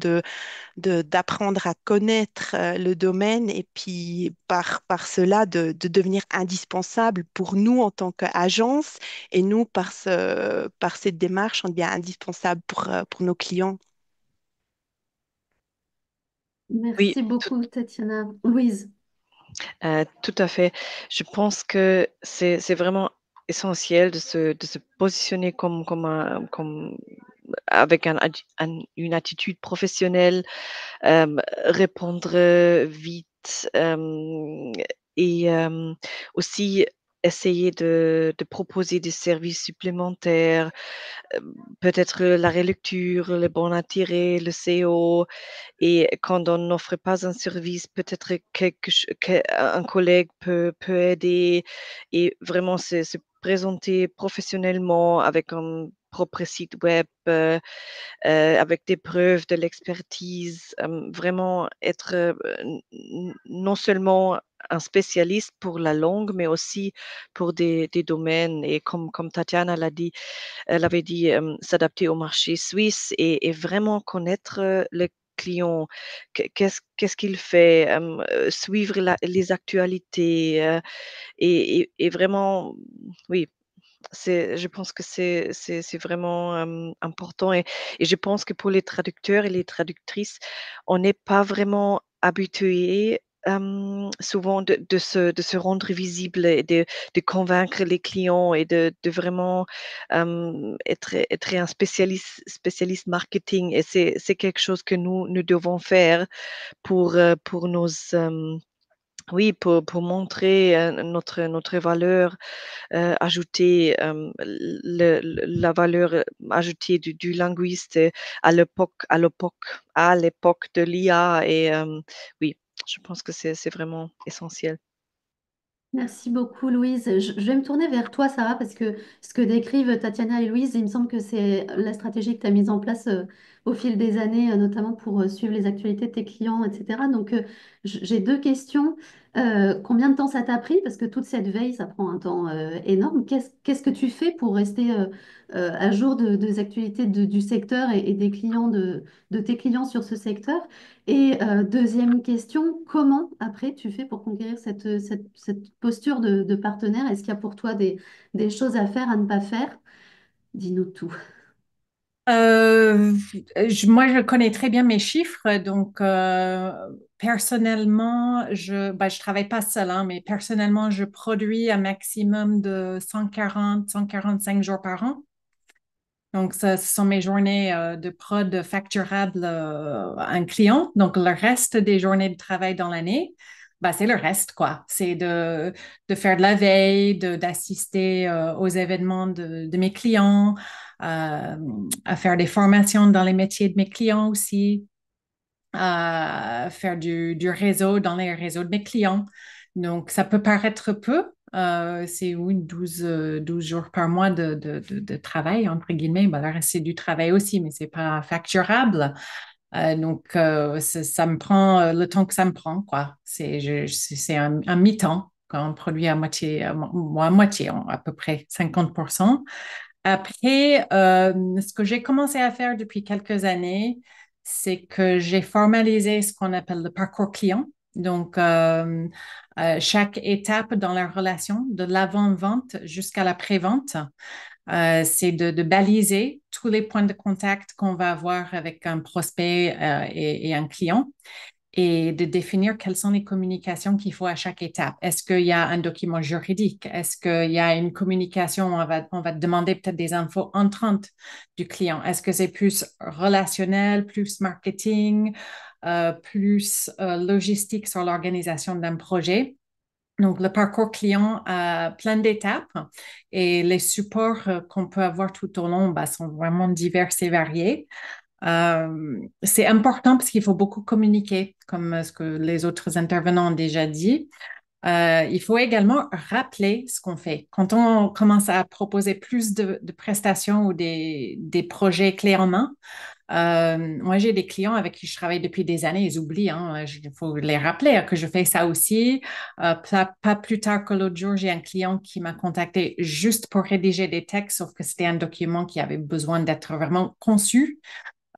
d'apprendre à connaître le domaine et puis par cela de devenir indispensable pour nous en tant qu'agence et nous par cette démarche, on devient indispensable pour nos clients. Oui, Merci beaucoup, Tatiana. Louise. tout à fait. Je pense que c'est vraiment essentiel de se positionner avec une attitude professionnelle, répondre vite, et aussi essayer de proposer des services supplémentaires, peut-être la relecture, le bon intérêt, le SEO. Et quand on n'offre pas un service, peut-être qu'un collègue peut aider et vraiment se présenter professionnellement avec un propre site web, avec des preuves de l'expertise, vraiment être non seulement un spécialiste pour la langue, mais aussi pour des domaines. Et comme Tatiana elle avait dit, s'adapter au marché suisse et vraiment connaître le client. Qu'est-ce qu'il fait, suivre les actualités et vraiment, oui, je pense que c'est vraiment important et je pense que pour les traducteurs et les traductrices, on n'est pas vraiment habitué souvent de se rendre visible et de convaincre les clients et de vraiment être un spécialiste marketing. Et c'est quelque chose que nous devons faire pour nos... oui, pour montrer notre valeur ajoutée, la valeur ajoutée du linguiste à l'époque de l'IA. Et oui, je pense que c'est vraiment essentiel. Merci beaucoup, Louise. Je vais me tourner vers toi, Sarah, parce que ce que décrivent Tatiana et Louise, il me semble que c'est la stratégie que tu as mise en place au fil des années, notamment pour suivre les actualités de tes clients, etc. Donc, j'ai deux questions. Combien de temps ça t'a pris? Parce que toute cette veille, ça prend un temps énorme. Qu'est-ce que tu fais pour rester à jour des actualités du secteur et des clients de tes clients sur ce secteur? Et deuxième question, comment après tu fais pour conquérir cette posture de partenaire? Est-ce qu'il y a pour toi des choses à faire, à ne pas faire? Dis-nous tout. Euh, Moi, je connais très bien mes chiffres, donc personnellement, je travaille pas seule, hein, mais personnellement, je produis un maximum de 145 jours par an. Donc, ça, ce sont mes journées de prod facturables à un client. Donc, le reste des journées de travail dans l'année, c'est le reste, quoi. C'est de faire de la veille, d'assister aux événements de mes clients, euh, à faire des formations dans les métiers de mes clients aussi, à faire du réseau dans les réseaux de mes clients. Donc, ça peut paraître peu. C'est oui, 12 jours par mois de travail, entre guillemets. Le reste, c'est du travail aussi, mais c'est pas facturable. Donc, ça me prend le temps que ça me prend, quoi. C'est un mi-temps quand on produit à moitié, à moitié, à peu près 50%. Après, ce que j'ai commencé à faire depuis quelques années, c'est que j'ai formalisé ce qu'on appelle le parcours client. Donc, chaque étape dans la relation, de l'avant-vente jusqu'à la pré-vente, c'est de baliser tous les points de contact qu'on va avoir avec un prospect et un client et de définir quelles sont les communications qu'il faut à chaque étape. Est-ce qu'il y a un document juridique? Est-ce qu'il y a une communication? On va te demander peut-être des infos entrantes du client. Est-ce que c'est plus relationnel, plus marketing, plus logistique sur l'organisation d'un projet? Donc, le parcours client a plein d'étapes et les supports qu'on peut avoir tout au long sont vraiment divers et variés. C'est important parce qu'il faut beaucoup communiquer, comme ce que les autres intervenants ont déjà dit. Il faut également rappeler ce qu'on fait. Quand on commence à proposer plus de prestations ou des projets clés en main, moi, j'ai des clients avec qui je travaille depuis des années, ils oublient, hein, il faut les rappeler que je fais ça aussi. Pas plus tard que l'autre jour, j'ai un client qui m'a contacté juste pour rédiger des textes, sauf que c'était un document qui avait besoin d'être vraiment conçu.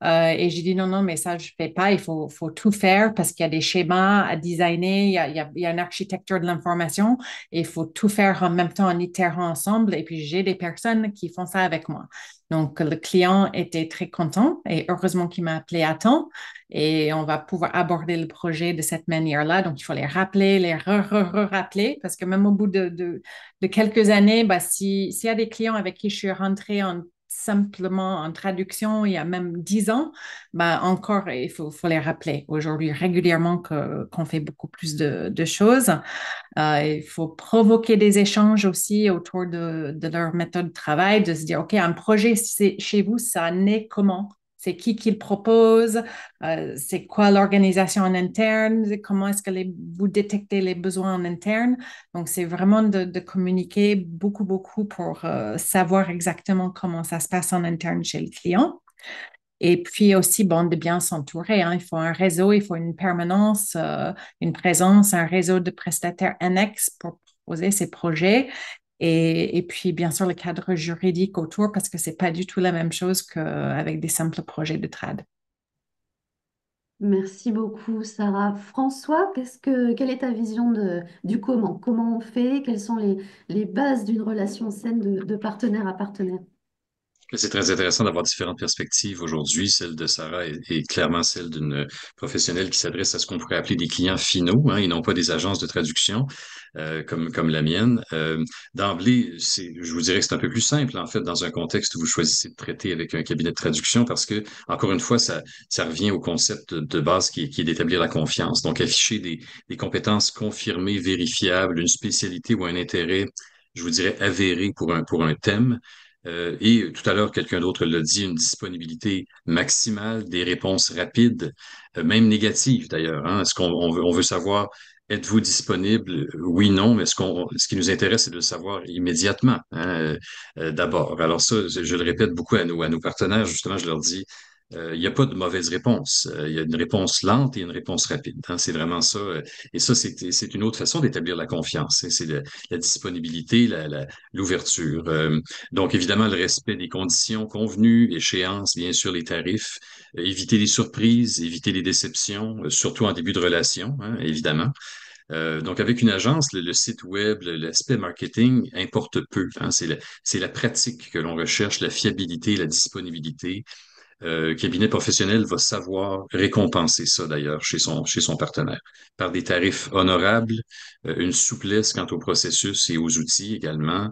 Et j'ai dit non, non, mais ça, je ne fais pas. Il faut tout faire parce qu'il y a des schémas à designer, il y a une architecture de l'information et il faut tout faire en même temps en itérant ensemble. Et puis, j'ai des personnes qui font ça avec moi. Donc, le client était très content et heureusement qu'il m'a appelé à temps et on va pouvoir aborder le projet de cette manière-là. Donc, il faut les rappeler, les rappeler parce que même au bout de quelques années, s'il y a des clients avec qui je suis rentrée simplement en traduction il y a même 10 ans, encore, il faut les rappeler aujourd'hui régulièrement qu'on fait beaucoup plus de choses. Il faut provoquer des échanges aussi autour de leur méthode de travail, de se dire, OK, un projet chez vous, ça naît comment? C'est qui le propose? C'est quoi l'organisation en interne? Comment est-ce que vous détectez les besoins en interne? Donc, c'est vraiment de communiquer beaucoup, beaucoup pour savoir exactement comment ça se passe en interne chez le client. Et puis aussi, bon, de bien s'entourer, hein. Il faut un réseau, il faut une permanence, une présence, un réseau de prestataires annexes pour proposer ces projets. Et puis, bien sûr, le cadre juridique autour, parce que c'est pas du tout la même chose qu'avec des simples projets de trad. Merci beaucoup, Sarah. François, quelle est ta vision du comment? Comment on fait? Quelles sont les bases d'une relation saine de partenaire à partenaire? C'est très intéressant d'avoir différentes perspectives aujourd'hui. Celle de Sarah est clairement celle d'une professionnelle qui s'adresse à ce qu'on pourrait appeler des clients finaux, hein, et non pas des agences de traduction comme la mienne. D'emblée, je vous dirais que c'est un peu plus simple, en fait, dans un contexte où vous choisissez de traiter avec un cabinet de traduction parce que, encore une fois, ça revient au concept de base qui est d'établir la confiance. Donc, afficher des compétences confirmées, vérifiables, une spécialité ou un intérêt, je vous dirais, avéré pour un thème. Et tout à l'heure, quelqu'un d'autre l'a dit, une disponibilité maximale, des réponses rapides, même négatives d'ailleurs, hein. Est-ce on veut savoir, êtes-vous disponible? Oui, non, mais ce qui nous intéresse, c'est de le savoir immédiatement, hein, d'abord. Alors ça, je le répète beaucoup à nos partenaires, justement, je leur dis, il n'y a pas de mauvaise réponse. Il y a une réponse lente et une réponse rapide. Hein. C'est vraiment ça. Et ça, c'est une autre façon d'établir la confiance. Hein. C'est la disponibilité, l'ouverture. Donc, évidemment, le respect des conditions convenues, échéances, bien sûr, les tarifs, éviter les surprises, éviter les déceptions, surtout en début de relation, hein, évidemment. Donc, avec une agence, le site web, l'aspect marketing importe peu. Hein. C'est la pratique que l'on recherche, la fiabilité, la disponibilité. Cabinet professionnel va savoir récompenser ça d'ailleurs chez son partenaire par des tarifs honorables, une souplesse quant au processus et aux outils également,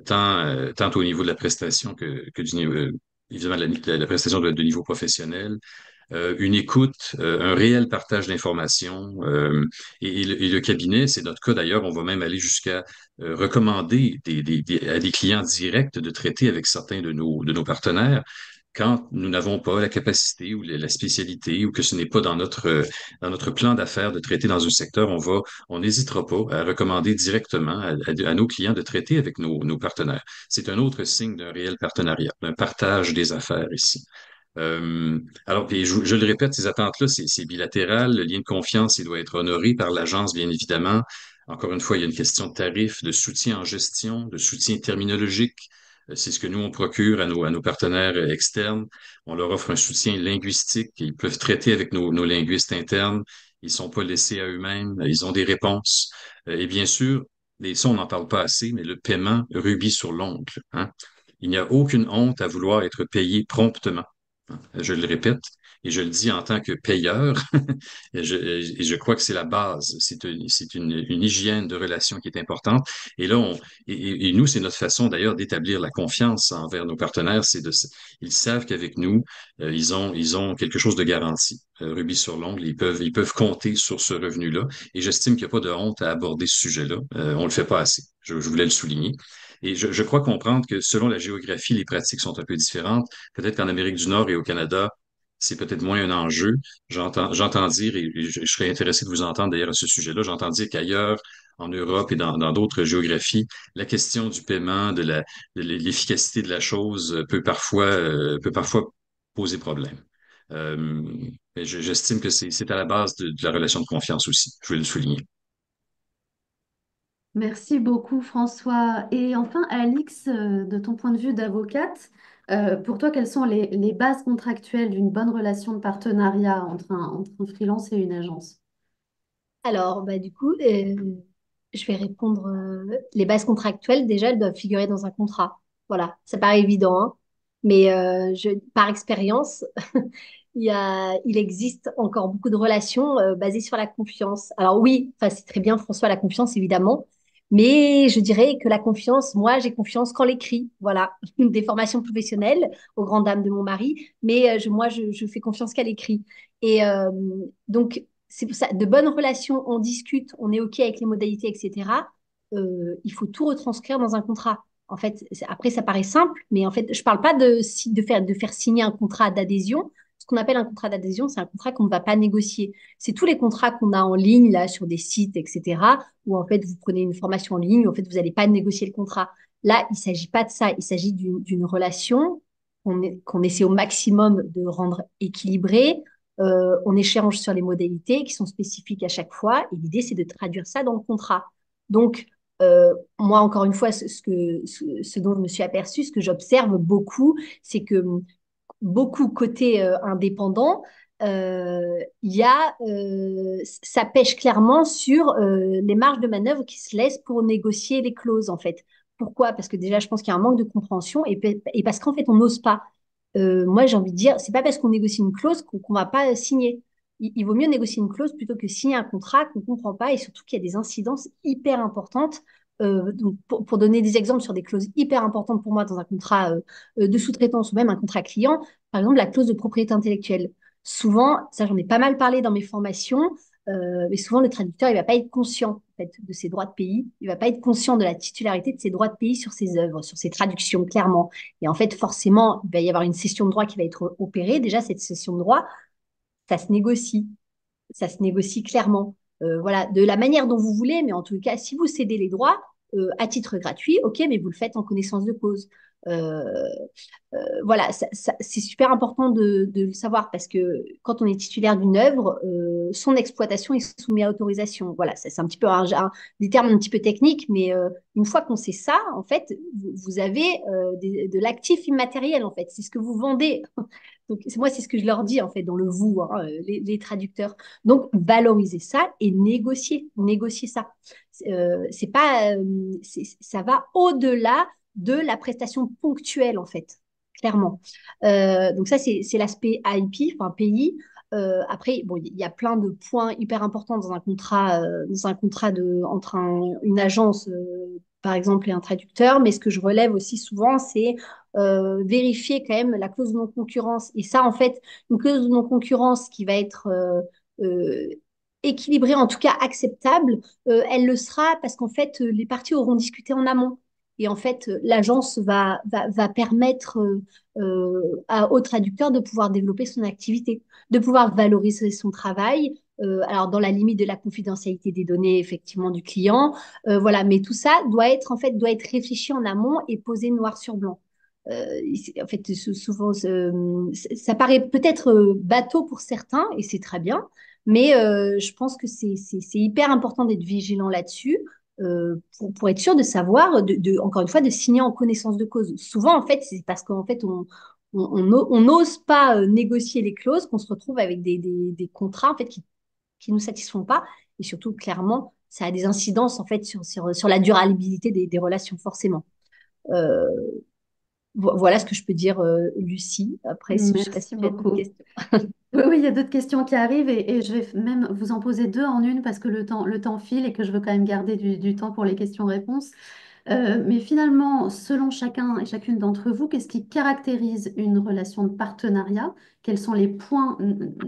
tant au niveau de la prestation que du niveau, évidemment la prestation de niveau professionnel, une écoute, un réel partage d'informations. Et le cabinet, c'est notre cas d'ailleurs, on va même aller jusqu'à recommander à des clients directs de traiter avec certains de nos partenaires quand nous n'avons pas la capacité ou la spécialité ou que ce n'est pas dans notre plan d'affaires de traiter dans un secteur, on n'hésitera pas à recommander directement à nos clients de traiter avec nos partenaires. C'est un autre signe d'un réel partenariat, d'un partage des affaires ici. Alors, puis je le répète, ces attentes-là, c'est bilatéral. Le lien de confiance, il doit être honoré par l'agence, bien évidemment. Encore une fois, il y a une question de tarif, de soutien en gestion, de soutien terminologique. C'est ce que nous, on procure à nos partenaires externes. On leur offre un soutien linguistique. Ils peuvent traiter avec nos linguistes internes. Ils sont pas laissés à eux-mêmes. Ils ont des réponses. Et bien sûr, et ça, on n'en parle pas assez, mais le paiement rubis sur l'ongle, hein. Il n'y a aucune honte à vouloir être payé promptement. Je le répète, et je le dis en tant que payeur, et je crois que c'est la base. C'est une hygiène de relation qui est importante. Et là, et nous, c'est notre façon d'ailleurs d'établir la confiance envers nos partenaires. Ils savent qu'avec nous, ils ont quelque chose de garanti. Rubis sur l'ongle, ils peuvent compter sur ce revenu-là. Et j'estime qu'il n'y a pas de honte à aborder ce sujet-là. On le fait pas assez. Je voulais le souligner. Et je crois comprendre que selon la géographie, les pratiques sont un peu différentes. Peut-être qu'en Amérique du Nord et au Canada, c'est peut-être moins un enjeu. J'entends dire, et je serais intéressé de vous entendre d'ailleurs à ce sujet-là, j'entends dire qu'ailleurs, en Europe et dans d'autres géographies, la question du paiement, de l'efficacité de la chose peut parfois poser problème. Euh, mais j'estime que c'est à la base de la relation de confiance aussi. Je vais le souligner. Merci beaucoup, François. Et enfin, Alix, de ton point de vue d'avocate, pour toi, quelles sont les bases contractuelles d'une bonne relation de partenariat entre un freelance et une agence? Alors, bah, du coup, je vais répondre. Les bases contractuelles, déjà, elles doivent figurer dans un contrat. Voilà, ça paraît évident, hein. Mais par expérience, il existe encore beaucoup de relations basées sur la confiance. Alors oui, enfin, c'est très bien, François, la confiance, évidemment. Mais je dirais que la confiance, moi, j'ai confiance qu'en l'écrit. Voilà, des formations professionnelles aux grandes dames de mon mari. Mais je fais confiance qu'à l'écrit. Et donc, c'est pour ça, de bonnes relations, on discute, on est OK avec les modalités, etc. Il faut tout retranscrire dans un contrat. En fait, après, ça paraît simple, mais en fait, je ne parle pas de faire signer un contrat d'adhésion. Ce qu'on appelle un contrat d'adhésion, c'est un contrat qu'on ne va pas négocier. C'est tous les contrats qu'on a en ligne, là, sur des sites, etc., où en fait, vous prenez une formation en ligne, où en fait, vous n'allez pas négocier le contrat. Là, il ne s'agit pas de ça. Il s'agit d'une relation qu'on essaie au maximum de rendre équilibrée. On échange sur les modalités qui sont spécifiques à chaque fois. Et l'idée, c'est de traduire ça dans le contrat. Donc, moi, encore une fois, ce dont je me suis aperçue, ce que j'observe beaucoup, c'est que beaucoup côté indépendant, ça pêche clairement sur les marges de manœuvre qui se laissent pour négocier les clauses, en fait. Pourquoi? Parce que déjà, je pense qu'il y a un manque de compréhension et parce qu'en fait, on n'ose pas. Moi, j'ai envie de dire, c'est pas parce qu'on négocie une clause qu'on va pas signer. Il vaut mieux négocier une clause plutôt que signer un contrat qu'on comprend pas et surtout qu'il y a des incidences hyper importantes. Donc pour donner des exemples sur des clauses hyper importantes pour moi dans un contrat de sous-traitance ou même un contrat client, par exemple la clause de propriété intellectuelle. Souvent, ça j'en ai pas mal parlé dans mes formations, mais souvent le traducteur il va pas être conscient en fait, de ses droits de pays, il va pas être conscient de la titularité de ses droits de pays sur ses œuvres, sur ses traductions clairement. Et en fait, forcément, il va y avoir une cession de droit qui va être opérée. Déjà, cette cession de droit, ça se négocie. Ça se négocie clairement. Voilà, de la manière dont vous voulez, mais en tout cas, si vous cédez les droits à titre gratuit, ok, mais vous le faites en connaissance de cause. Euh, voilà, c'est super important de le savoir parce que quand on est titulaire d'une œuvre, son exploitation est soumise à autorisation. Voilà, c'est un petit peu des termes un petit peu techniques, mais une fois qu'on sait ça, en fait, vous avez de l'actif immatériel, en fait. C'est ce que vous vendez. Donc, moi, c'est ce que je leur dis, en fait, dans le vous, hein, les traducteurs. Donc, valoriser ça et négocier ça. C'est pas, ça va au-delà de la prestation ponctuelle, en fait, clairement. Donc ça, c'est l'aspect IP, enfin pays. Après, bon, il y a plein de points hyper importants dans un contrat entre une agence, par exemple, et un traducteur. Mais ce que je relève aussi souvent, c'est vérifier quand même la clause de non-concurrence. Et ça, en fait, une clause de non-concurrence qui va être euh, équilibrée, en tout cas acceptable, elle le sera parce qu'en fait, les parties auront discuté en amont. Et en fait, l'agence va permettre au traducteur de pouvoir développer son activité, de pouvoir valoriser son travail, alors dans la limite de la confidentialité des données effectivement du client, voilà. Mais tout ça doit être réfléchi en amont et posé noir sur blanc. En fait, souvent, ça paraît peut-être bateau pour certains et c'est très bien, mais je pense que c'est hyper important d'être vigilant là-dessus pour être sûr de savoir, encore une fois, de signer en connaissance de cause. Souvent, en fait, c'est parce qu'en fait, on n'ose pas négocier les clauses qu'on se retrouve avec des contrats en fait, qui nous satisfont pas. Et surtout, clairement, ça a des incidences en fait, sur la durabilité des relations, forcément. Euh, voilà ce que je peux dire, Lucie. Après, je ne sais pas si Merci tu as d'autres beaucoup. questions. Oui, oui, il y a d'autres questions qui arrivent et je vais même vous en poser deux en une parce que le temps file et que je veux quand même garder du temps pour les questions-réponses. Mais finalement, selon chacun et chacune d'entre vous, qu'est-ce qui caractérise une relation de partenariat? Quels sont les points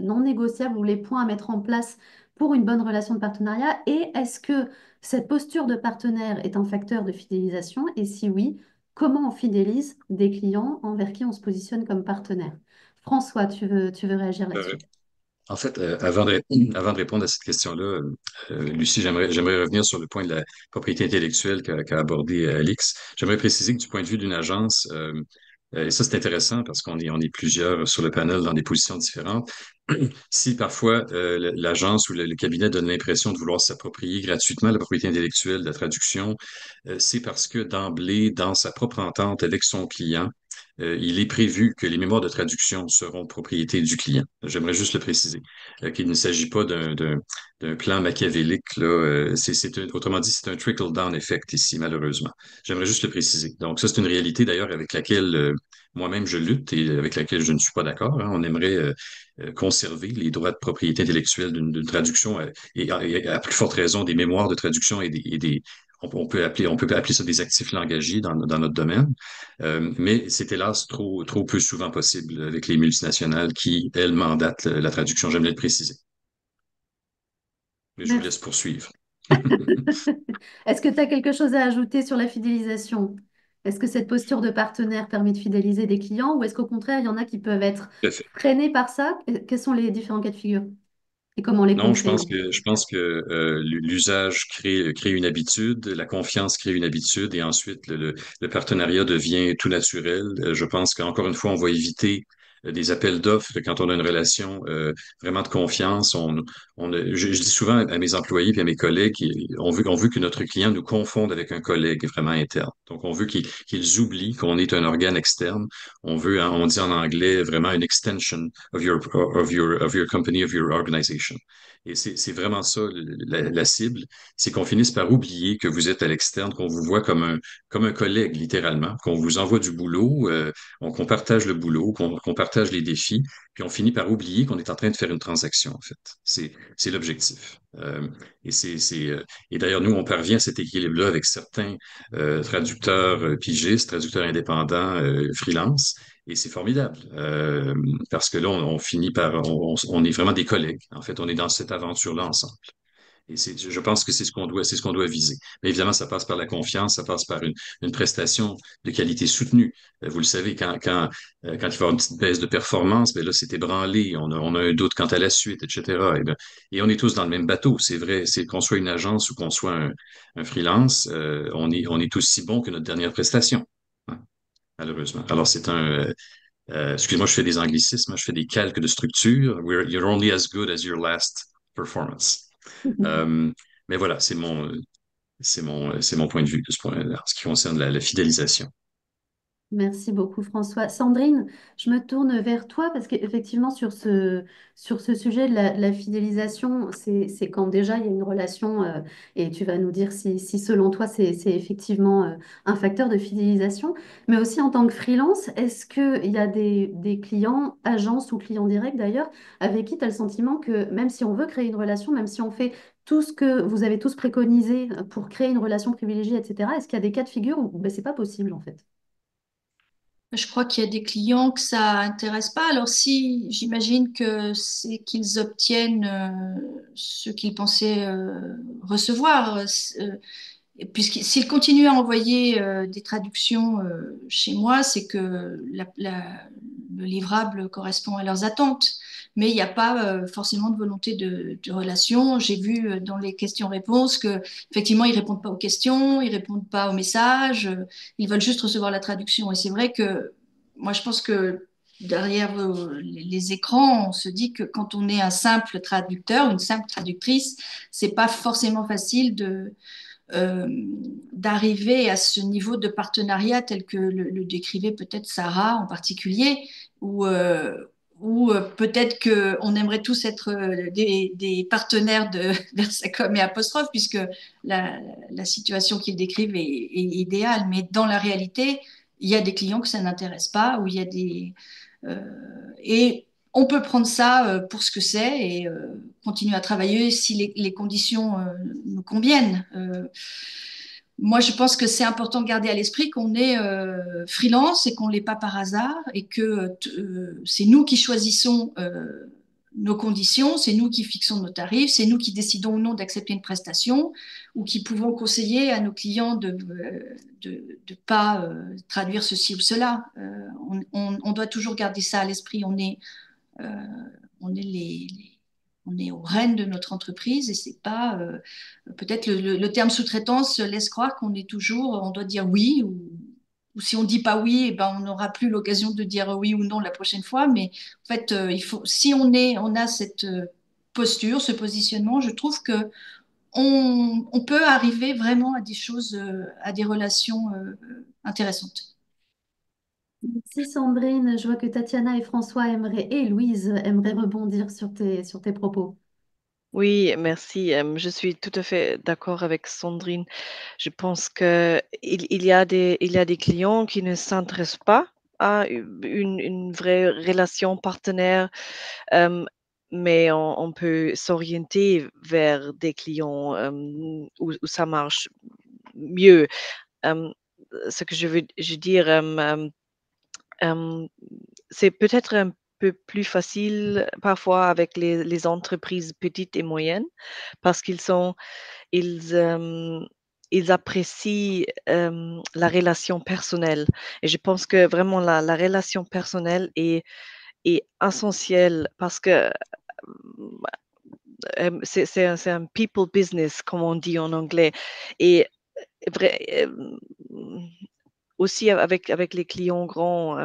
non négociables ou les points à mettre en place pour une bonne relation de partenariat? Et est-ce que cette posture de partenaire est un facteur de fidélisation? Et si oui, comment on fidélise des clients envers qui on se positionne comme partenaire? François, tu veux réagir Euh, là-dessus? En fait, avant de répondre à cette question-là, Lucie, j'aimerais revenir sur le point de la propriété intellectuelle qu'a abordé Alix. J'aimerais préciser que du point de vue d'une agence, et ça c'est intéressant parce on est plusieurs sur le panel dans des positions différentes. Si parfois l'agence ou le cabinet donne l'impression de vouloir s'approprier gratuitement la propriété intellectuelle de la traduction, c'est parce que d'emblée, dans sa propre entente avec son client, il est prévu que les mémoires de traduction seront propriété du client. J'aimerais juste le préciser, qu'il ne s'agit pas d'un plan machiavélique, là. Autrement dit, c'est un trickle-down effect ici, malheureusement. J'aimerais juste le préciser. Donc, ça, c'est une réalité d'ailleurs avec laquelle moi-même je lutte et avec laquelle je ne suis pas d'accord, hein. On aimerait conserver les droits de propriété intellectuelle d'une traduction et à plus forte raison des mémoires de traduction on peut appeler ça des actifs langagiers dans notre domaine. Mais c'est hélas trop peu souvent possible avec les multinationales qui, elles, mandatent la traduction. J'aime le préciser. Mais je vous laisse Merci. poursuivre. Est-ce que tu as quelque chose à ajouter sur la fidélisation? Est-ce que cette posture de partenaire permet de fidéliser des clients ou est-ce qu'au contraire, il y en a qui peuvent être Tout à fait. freinés par ça? Quels sont les différents cas de figure et comment on les Non, conseille? je pense que l'usage crée une habitude, la confiance crée une habitude et ensuite le partenariat devient tout naturel. Je pense qu'encore une fois, on va éviter des appels d'offres quand on a une relation vraiment de confiance. Je dis souvent à mes employés et à mes collègues, on veut que notre client nous confonde avec un collègue vraiment interne. Donc, on veut qu'ils oublient qu'on est un organe externe. On veut, hein, on dit en anglais, vraiment une extension of your company, of your organization. Et c'est vraiment ça, la cible, c'est qu'on finisse par oublier que vous êtes à l'externe, qu'on vous voit comme un collègue, littéralement, qu'on vous envoie du boulot, qu'on partage le boulot, qu'on partage les défis, puis on finit par oublier qu'on est en train de faire une transaction, en fait. C'est l'objectif. Et d'ailleurs, nous, on parvient à cet équilibre-là avec certains traducteurs pigistes, traducteurs indépendants, freelance, et c'est formidable, parce que là, on finit par, on est vraiment des collègues. En fait, on est dans cette aventure-là ensemble. Et je pense que c'est ce qu'on doit viser. Mais évidemment, ça passe par la confiance, ça passe par une prestation de qualité soutenue. Vous le savez, quand il va y avoir une petite baisse de performance, ben là, c'est ébranlé, on a un doute quant à la suite, etc. Et on est tous dans le même bateau. C'est vrai, c'est qu'on soit une agence ou qu'on soit un freelance, on est aussi bon que notre dernière prestation. Hein. malheureusement. Alors, excuse-moi, je fais des anglicismes, je fais des calques de structure. You're only as good as your last performance. Euh, mais voilà, c'est mon point de vue de ce point, en ce qui concerne la fidélisation. Merci beaucoup François. Sandrine, je me tourne vers toi parce qu'effectivement sur ce sujet de la fidélisation, c'est quand déjà il y a une relation et tu vas nous dire si selon toi c'est effectivement un facteur de fidélisation, mais aussi en tant que freelance, est-ce qu'il y a des clients, agences ou clients directs d'ailleurs, avec qui tu as le sentiment que même si on veut créer une relation, même si on fait tout ce que vous avez tous préconisé pour créer une relation privilégiée, etc., est-ce qu'il y a des cas de figure où ben, c'est pas possible en fait? Je crois qu'il y a des clients que ça intéresse pas. Alors si j'imagine que c'est qu'ils obtiennent ce qu'ils pensaient recevoir, s'ils continuent à envoyer des traductions chez moi, c'est que le livrable correspond à leurs attentes. Mais il n'y a pas forcément de volonté de relation. J'ai vu dans les questions-réponses que effectivement ils répondent pas aux questions, ils répondent pas aux messages, ils veulent juste recevoir la traduction. Et c'est vrai que moi je pense que derrière les écrans, on se dit que quand on est un simple traducteur, une simple traductrice, c'est pas forcément facile euh, d'arriver à ce niveau de partenariat tel que le décrivait peut-être Sarah en particulier, où peut-être qu'on aimerait tous être des partenaires de Versacom et Apostrophe, puisque la, la situation qu'ils décrivent est idéale. Mais dans la réalité, il y a des clients que ça n'intéresse pas, où il y a euh, et on peut prendre ça pour ce que c'est et continuer à travailler si les conditions nous conviennent. Moi, je pense que c'est important de garder à l'esprit qu'on est freelance et qu'on ne l'est pas par hasard et que c'est nous qui choisissons nos conditions, c'est nous qui fixons nos tarifs, c'est nous qui décidons ou non d'accepter une prestation ou qui pouvons conseiller à nos clients de de pas traduire ceci ou cela. On doit toujours garder ça à l'esprit. Euh, on est on est aux rênes de notre entreprise et c'est pas peut-être le terme sous-traitance laisse croire qu'on est toujours, on doit dire oui ou si on dit pas oui, eh ben on n'aura plus l'occasion de dire oui ou non la prochaine fois. Mais en fait, il faut, si on a cette posture, ce positionnement, je trouve que on peut arriver vraiment à des choses, à des relations intéressantes. Merci Sandrine, je vois que Tatiana et François aimeraient, et Louise aimeraient rebondir sur tes propos. Oui, merci. Je suis tout à fait d'accord avec Sandrine. Je pense que il y a des clients qui ne s'intéressent pas à une vraie relation partenaire, euh, mais on peut s'orienter vers des clients où ça marche mieux. Euh, Ce que je veux dire, euh, c'est peut-être un peu plus facile parfois avec les entreprises petites et moyennes parce ils, euh, ils apprécient la relation personnelle. Et je pense que vraiment la relation personnelle est essentielle parce que c'est un people business, comme on dit en anglais. Et vrai, aussi avec les clients grands,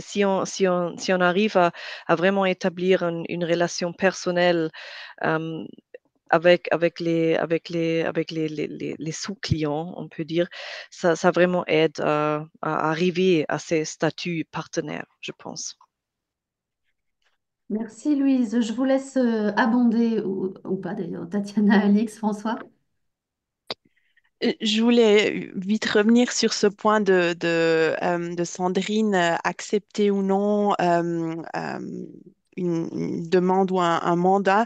si on arrive à vraiment établir une relation personnelle euh, avec les sous-clients, on peut dire, ça vraiment aide à arriver à ces statuts partenaires, je pense. Merci Louise, je vous laisse abonder ou pas d'ailleurs, Tatiana, Alix, François. Je voulais vite revenir sur ce point de Sandrine, accepter ou non une demande ou un mandat.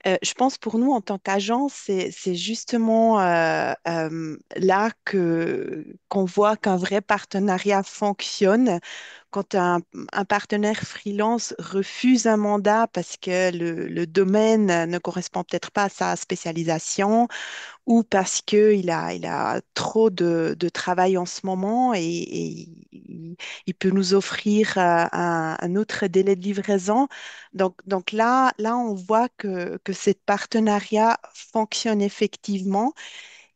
Je pense pour nous, en tant qu'agence, c'est justement là qu'on voit qu'un vrai partenariat fonctionne quand un partenaire freelance refuse un mandat parce que le domaine ne correspond peut-être pas à sa spécialisation ou parce il a trop de travail en ce moment et il peut nous offrir un autre délai de livraison. Donc là, on voit que ce partenariat fonctionne effectivement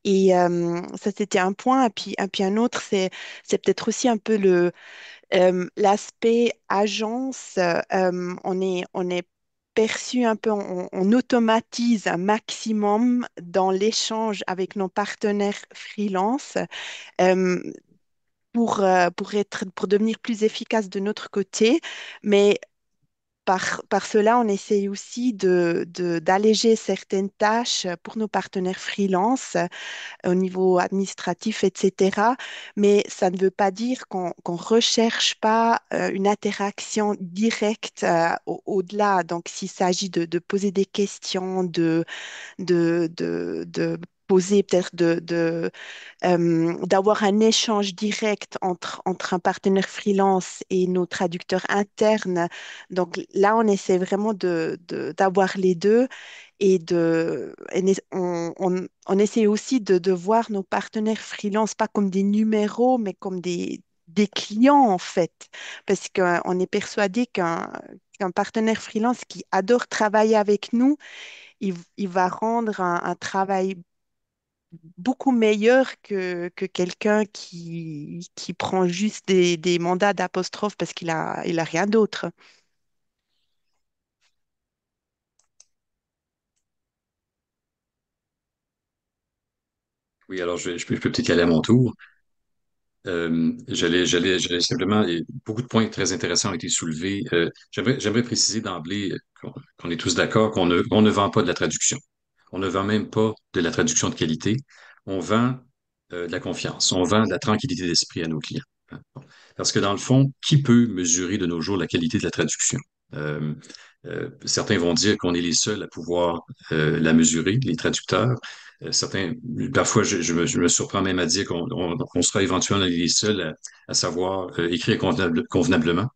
Et ça, c'était un point. Et puis un autre, c'est peut-être aussi un peu l'aspect agence. On est perçu un peu, on automatise un maximum dans l'échange avec nos partenaires freelance. euh, pour devenir plus efficace de notre côté. Mais par cela, on essaye aussi d'alléger certaines tâches pour nos partenaires freelance au niveau administratif, etc. Mais ça ne veut pas dire qu'on recherche pas une interaction directe au-delà. Donc, s'il s'agit de poser des questions, de poser peut-être d'avoir un échange direct entre un partenaire freelance et nos traducteurs internes. Donc là, on essaie vraiment d'avoir les deux et on essaie aussi de voir nos partenaires freelance pas comme des numéros, mais comme des clients en fait, parce qu'on est persuadé qu'un partenaire freelance qui adore travailler avec nous, il va rendre un travail beaucoup meilleur que quelqu'un qui prend juste des mandats d'apostrophe parce qu'il a rien d'autre. Oui, alors je peux peut-être y aller à mon tour. J'allais simplement, et beaucoup de points très intéressants ont été soulevés. J'aimerais préciser d'emblée qu'on est tous d'accord qu'on ne vend pas de la traduction. On ne vend même pas de la traduction de qualité. On vend de la confiance. On vend de la tranquillité d'esprit à nos clients. Hein. Bon. Parce que dans le fond, qui peut mesurer de nos jours la qualité de la traduction? Euh, Certains vont dire qu'on est les seuls à pouvoir la mesurer, les traducteurs. Certains, parfois, je me surprends même à dire qu'on sera éventuellement les seuls à savoir écrire convenablement.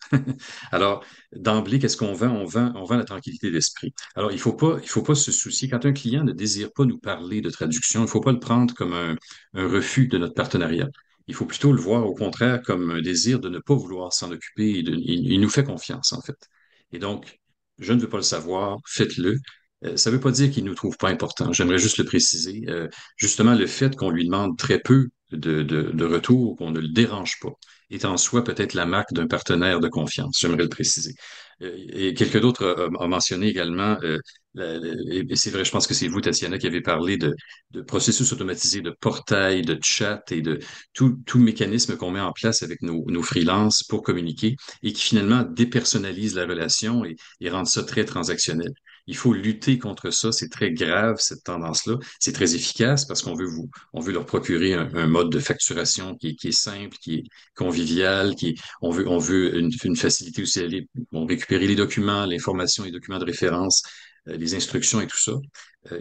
Alors, d'emblée, qu'est-ce qu'on vend? On vend la tranquillité d'esprit. Alors, il faut pas se soucier. Quand un client ne désire pas nous parler de traduction, il ne faut pas le prendre comme un refus de notre partenariat. Il faut plutôt le voir, au contraire, comme un désir de ne pas vouloir s'en occuper. Il nous fait confiance, en fait. Et donc, je ne veux pas le savoir, faites-le. Ça ne veut pas dire qu'il ne nous trouve pas important. J'aimerais juste le préciser. Justement, le fait qu'on lui demande très peu de retour, qu'on ne le dérange pas, est en soi peut-être la marque d'un partenaire de confiance. J'aimerais le préciser. Et quelqu'un d'autre a mentionné également, et c'est vrai, je pense que c'est vous, Tatiana, qui avez parlé de processus automatisés de portail, de chat et de tout mécanisme qu'on met en place avec nos freelances pour communiquer et qui finalement dépersonnalise la relation et rend ça très transactionnel. Il faut lutter contre ça. C'est très grave, cette tendance-là. C'est très efficace parce on veut leur procurer un mode de facturation qui est simple, qui est convivial, on veut une facilité aussi à aller récupérer les documents, l'information, les documents de référence, les instructions et tout ça.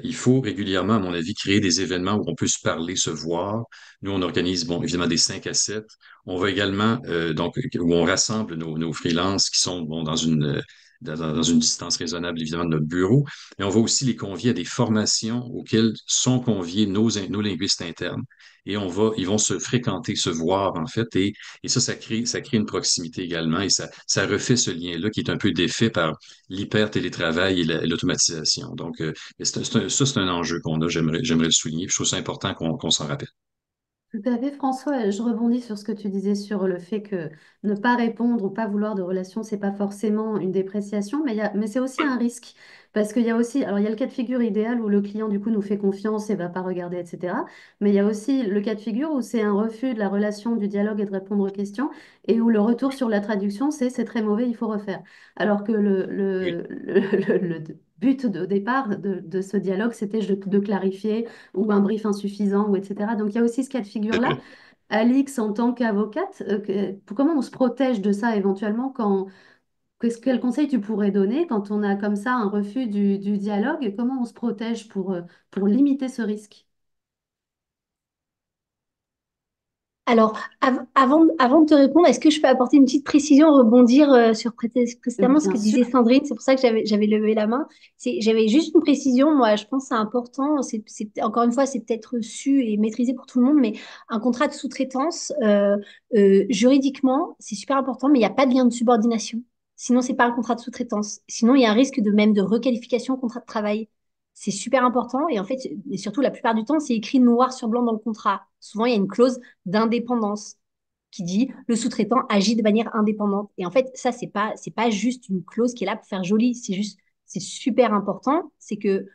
Il faut régulièrement, à mon avis, créer des événements où on peut se parler, se voir. Nous, on organise, bon, évidemment, des 5 à 7. On va également, donc, où on rassemble nos freelances qui sont, bon, dans une distance raisonnable, évidemment, de notre bureau. Et on va aussi les convier à des formations auxquelles sont conviés nos linguistes internes. Et ils vont se fréquenter, se voir, en fait. Et ça crée une proximité également. Et ça refait ce lien-là qui est un peu défait par l'hyper-télétravail et l'automatisation. Donc, ça, c'est un enjeu qu'on a. J'aimerais le souligner. Puis je trouve ça important qu'on s'en rappelle. Tout à fait, François. Je rebondis sur ce que tu disais sur le fait que ne pas répondre ou pas vouloir de relation, c'est pas forcément une dépréciation, mais c'est aussi un risque. Parce qu'il y a aussi, alors il y a le cas de figure idéal où le client du coup nous fait confiance et va pas regarder, etc. Mais il y a aussi le cas de figure où c'est un refus de la relation, du dialogue et de répondre aux questions, et où le retour sur la traduction, c'est très mauvais, il faut refaire. Alors que Oui. le but de départ de ce dialogue, c'était de clarifier ou un brief insuffisant, ou etc. Donc il y a aussi ce cas de figure-là. Alix, en tant qu'avocate, comment on se protège de ça éventuellement quel conseil tu pourrais donner quand on a comme ça un refus du dialogue? Comment on se protège pour limiter ce risque? Alors, avant de te répondre, est-ce que je peux apporter une petite précision, rebondir sur précédemment ce Bien que sûr. disait Sandrine? C'est pour ça que j'avais levé la main. J'avais juste une précision, moi, je pense que c'est important. Encore une fois, c'est peut-être su et maîtrisé pour tout le monde, mais un contrat de sous-traitance, juridiquement, c'est super important, mais il n'y a pas de lien de subordination. Sinon, c'est pas un contrat de sous-traitance. Sinon, il y a un risque de même de requalification au contrat de travail. c'est super important. Et en fait, et surtout, la plupart du temps, c'est écrit noir sur blanc dans le contrat. Souvent, il y a une clause d'indépendance qui dit le sous-traitant agit de manière indépendante. Et en fait, ça, c'est pas juste une clause qui est là pour faire joli. C'est juste, c'est super important. C'est que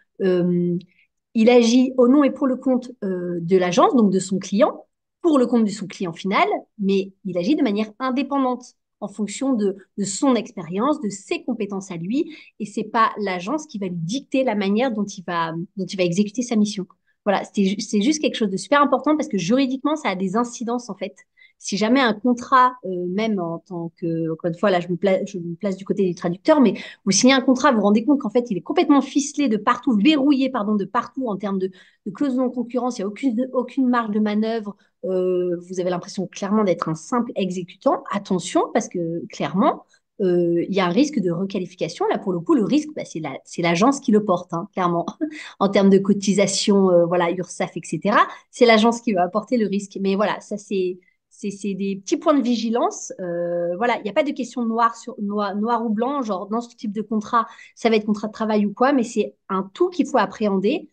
il agit au nom et pour le compte de l'agence, donc de son client, pour le compte de son client final, mais il agit de manière indépendante en fonction de son expérience, de ses compétences à lui, et c'est pas l'agence qui va lui dicter la manière dont il va exécuter sa mission. Voilà, c'est juste quelque chose de super important parce que juridiquement, ça a des incidences en fait. Si jamais un contrat, même en tant que, encore une fois, là, je me place du côté du traducteur, mais vous signez un contrat, vous vous rendez compte qu'en fait, il est complètement ficelé de partout, verrouillé, pardon, de partout en termes de clauses de non-concurrence. Il n'y a aucune marge de manœuvre. Vous avez l'impression clairement d'être un simple exécutant. Attention, parce que clairement, il y a un risque de requalification. Là, pour le coup, le risque, bah, c'est l'agence qui le porte, hein, clairement. En termes de cotisation, voilà, URSSAF, etc. C'est l'agence qui va apporter le risque. Mais voilà, ça, c'est des petits points de vigilance. Voilà, il n'y a pas de question noir ou blanc, genre dans ce type de contrat, ça va être contrat de travail ou quoi, mais c'est un tout qu'il faut appréhender.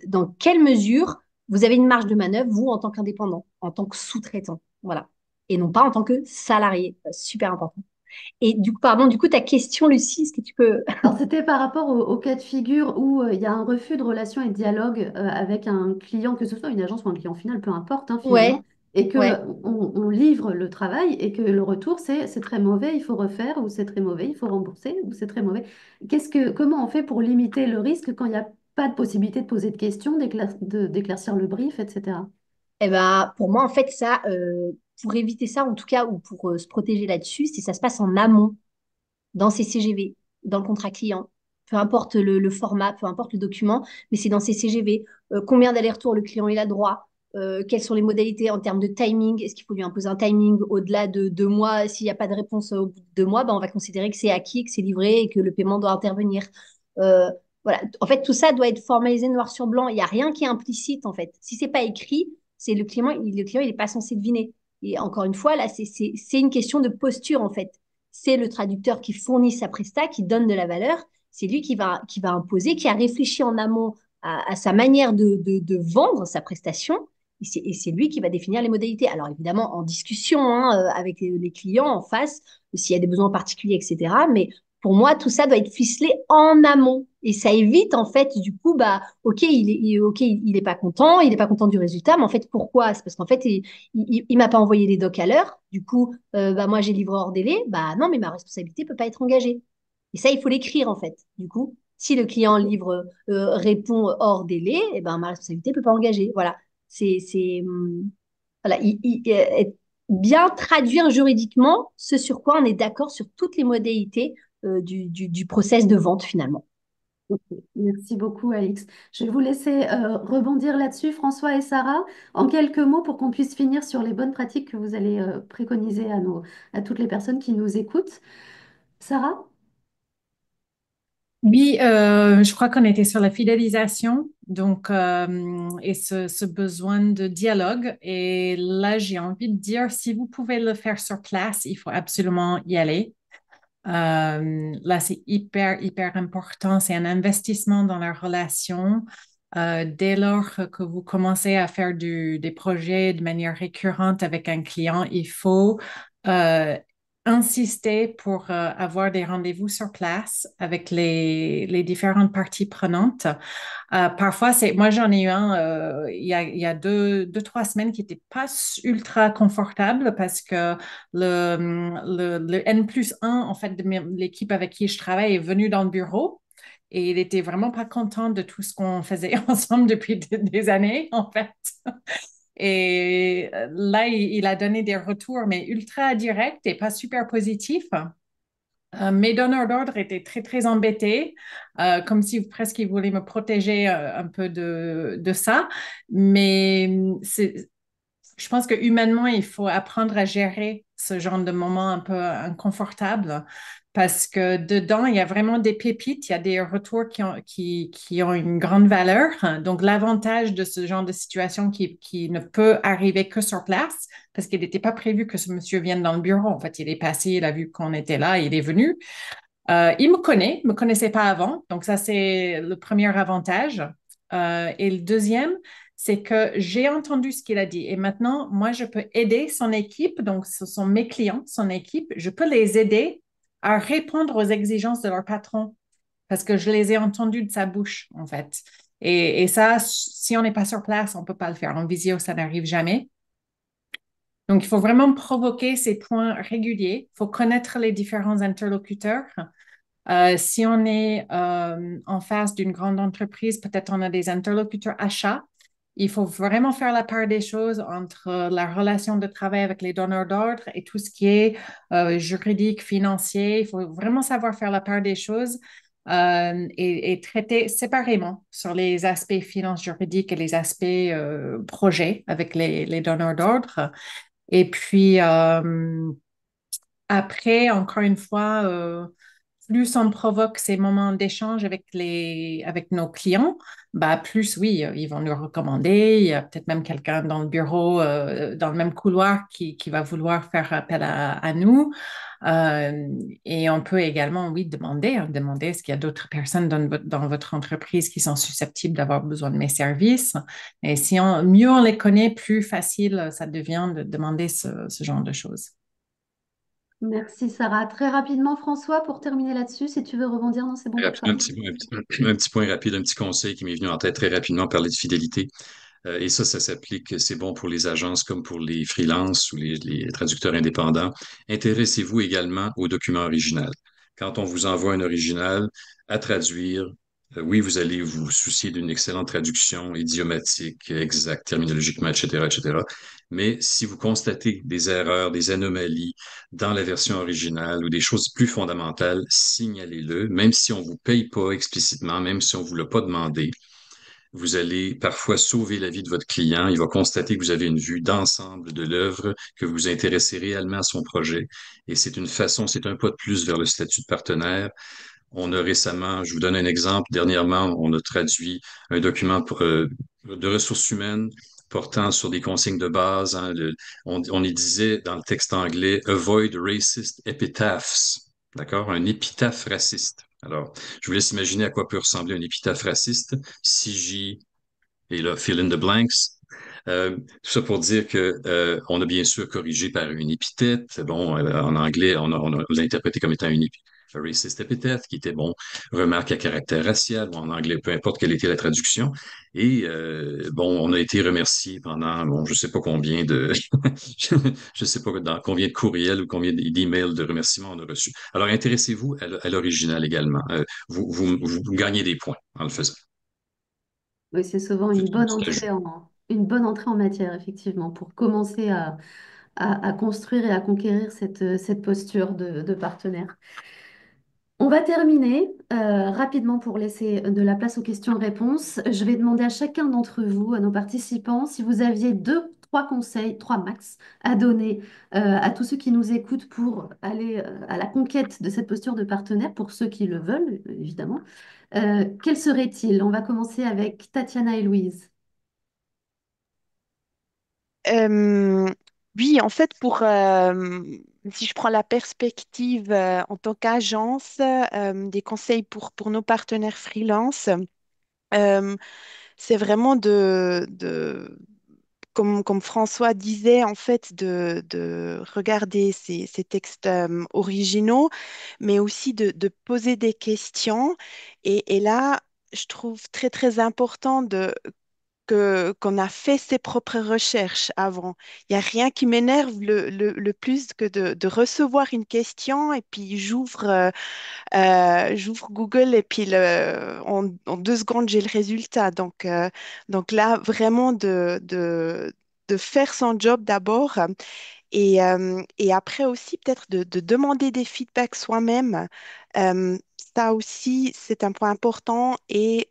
Dans quelle mesure vous avez une marge de manœuvre, vous, en tant qu'indépendant, en tant que sous-traitant. Voilà. Et non pas en tant que salarié. Super important. Et du coup, pardon, du coup, ta question, Lucie, est-ce que tu peux... Alors, c'était par rapport au cas de figure où il y a un refus de relation et de dialogue avec un client, que ce soit une agence ou un client final, peu importe, hein, finalement, Ouais, et que ouais. on livre le travail et que le retour, c'est très mauvais, il faut refaire, ou c'est très mauvais, il faut rembourser, ou c'est très mauvais. Comment on fait pour limiter le risque quand il n'y a pas de possibilité de poser de questions, d'éclaircir le brief, etc. Eh ben, pour moi, en fait, ça, pour éviter ça, en tout cas, ou pour se protéger là-dessus, c'est ça se passe en amont, dans ces CGV, dans le contrat client. Peu importe le format, peu importe le document, mais c'est dans ces CGV. Combien d'allers-retours le client il a droit? Quelles sont les modalités en termes de timing? Est-ce qu'il faut lui imposer un timing au-delà de 2 mois? S'il n'y a pas de réponse au bout de 2 mois, ben, on va considérer que c'est acquis, que c'est livré et que le paiement doit intervenir. Euh, voilà. En fait, tout ça doit être formalisé noir sur blanc. Il n'y a rien qui est implicite, en fait. Si c'est pas écrit, c'est le client, il n'est pas censé deviner. Et encore une fois, là, c'est une question de posture, en fait. C'est le traducteur qui fournit sa presta, qui donne de la valeur. C'est lui qui va imposer, qui a réfléchi en amont à sa manière de vendre sa prestation. Et c'est lui qui va définir les modalités. Alors évidemment, en discussion hein, avec les clients en face, s'il y a des besoins particuliers, etc. Mais pour moi, tout ça doit être ficelé en amont. Et ça évite, en fait, du coup, bah, OK, il est pas content, il est pas content du résultat, mais en fait, pourquoi? C'est parce qu'en fait, il m'a pas envoyé les docs à l'heure. Du coup, bah, moi, j'ai livré hors délai. Bah, non, mais ma responsabilité peut pas être engagée. Et ça, il faut l'écrire, en fait. Du coup, si le client livre, répond hors délai, eh ben, ma responsabilité peut pas engager. Voilà. Voilà, bien traduire juridiquement ce sur quoi on est d'accord sur toutes les modalités du process de vente finalement. Ok, merci beaucoup, Alix. Je vais vous laisser rebondir là-dessus, François et Sarah, en quelques mots pour qu'on puisse finir sur les bonnes pratiques que vous allez préconiser à toutes les personnes qui nous écoutent. Sarah? Oui, je crois qu'on était sur la fidélisation, donc et ce besoin de dialogue. Et là, j'ai envie de dire, si vous pouvez le faire sur place, il faut absolument y aller. Là, c'est hyper important. C'est un investissement dans la relation. Dès lors que vous commencez à faire des projets de manière récurrente avec un client, il faut euh, insister pour avoir des rendez-vous sur place avec les différentes parties prenantes. Parfois, moi j'en ai eu un il y a 3 semaines qui n'était pas ultra confortable parce que le N+1 en fait de l'équipe avec qui je travaille est venu dans le bureau et il était vraiment pas content de tout ce qu'on faisait ensemble depuis des années en fait. Et là, il a donné des retours, mais ultra directs et pas super positifs. Mes donneurs d'ordre étaient très embêtés, comme si presque ils voulaient me protéger un peu de ça. Mais je pense que humainement, il faut apprendre à gérer ce genre de moments un peu inconfortables parce que dedans, il y a vraiment des pépites, il y a des retours qui ont une grande valeur. Donc, l'avantage de ce genre de situation qui ne peut arriver que sur place, parce qu'il n'était pas prévu que ce monsieur vienne dans le bureau. En fait, il est passé, il a vu qu'on était là, il est venu. Il me connaissait pas avant, donc ça c'est le premier avantage. Et le deuxième, c'est que j'ai entendu ce qu'il a dit et maintenant, moi, je peux aider son équipe, donc ce sont mes clients, son équipe, je peux les aider à répondre aux exigences de leur patron parce que je les ai entendus de sa bouche, en fait. Et ça, si on n'est pas sur place, on ne peut pas le faire. En visio, ça n'arrive jamais. Donc, il faut vraiment provoquer ces points réguliers. Il faut connaître les différents interlocuteurs. Si on est en face d'une grande entreprise, peut-être on a des interlocuteurs achats. Il faut vraiment faire la part des choses entre la relation de travail avec les donneurs d'ordre et tout ce qui est juridique, financier. Il faut vraiment savoir faire la part des choses et traiter séparément sur les aspects finances juridiques et les aspects projets avec les donneurs d'ordre. Et puis, après, encore une fois, plus on provoque ces moments d'échange avec nos clients, bah, plus oui, ils vont nous recommander. Il y a peut-être même quelqu'un dans le bureau, dans le même couloir qui va vouloir faire appel à nous. Euh, et on peut également, oui, demander est-ce qu'il y a d'autres personnes dans votre entreprise qui sont susceptibles d'avoir besoin de mes services. Et si mieux on les connaît, plus facile ça devient de demander ce genre de choses. Merci Sarah. Très rapidement, François, pour terminer là-dessus, si tu veux rebondir, non, c'est bon pour toi. Rapidement, un petit point rapide, un petit conseil qui m'est venu en tête très rapidement, parler de fidélité. Et ça s'applique, c'est bon pour les agences comme pour les freelances ou les traducteurs indépendants. Intéressez-vous également au document original. Quand on vous envoie un original à traduire, oui, vous allez vous soucier d'une excellente traduction idiomatique, exacte, terminologiquement, etc., etc. Mais si vous constatez des erreurs, des anomalies dans la version originale ou des choses plus fondamentales, signalez-le, même si on vous paye pas explicitement, même si on vous l'a pas demandé. Vous allez parfois sauver la vie de votre client. Il va constater que vous avez une vue d'ensemble de l'œuvre, que vous vous intéressez réellement à son projet. Et c'est un pas de plus vers le statut de partenaire. On a récemment, je vous donne un exemple, dernièrement, on a traduit un document de ressources humaines portant sur des consignes de base. Hein, on y disait dans le texte anglais, Avoid racist epitaphs. D'accord? Un épitaphe raciste. Alors, je vous laisse imaginer à quoi peut ressembler un épitaphe raciste. CJ, et là, fill in the blanks. Tout ça pour dire que on a bien sûr corrigé par une épithète. Bon, en anglais, on l'a interprété comme étant une racist epithet, qui était, bon, remarque à caractère racial, ou en anglais, peu importe quelle était la traduction. Et, bon, on a été remercié pendant, bon, je sais pas combien de, je sais pas dans combien de courriels ou combien d'emails de remerciements on a reçus. Alors, intéressez-vous à l'original également. Vous gagnez des points en le faisant. Oui, c'est souvent une bonne entrée en matière, effectivement, pour commencer à construire et à conquérir cette posture de partenaire. On va terminer rapidement pour laisser de la place aux questions-réponses. Je vais demander à chacun d'entre vous, à nos participants, si vous aviez deux, trois conseils, trois max, à donner à tous ceux qui nous écoutent pour aller à la conquête de cette posture de partenaire, pour ceux qui le veulent, évidemment. Quels seraient-ils? On va commencer avec Tatiana et Louise. Euh, oui, en fait, si je prends la perspective en tant qu'agence, des conseils pour nos partenaires freelance, euh, c'est vraiment comme François disait, en fait, de regarder ces textes originaux, mais aussi de poser des questions. Et là, je trouve très, très important qu'on a fait ses propres recherches avant. Il n'y a rien qui m'énerve le plus que de recevoir une question et puis j'ouvre Google et puis en 2 secondes, j'ai le résultat. Donc là, vraiment de faire son job d'abord et après aussi peut-être de demander des feedbacks soi-même. Euh, Ça aussi, c'est un point important et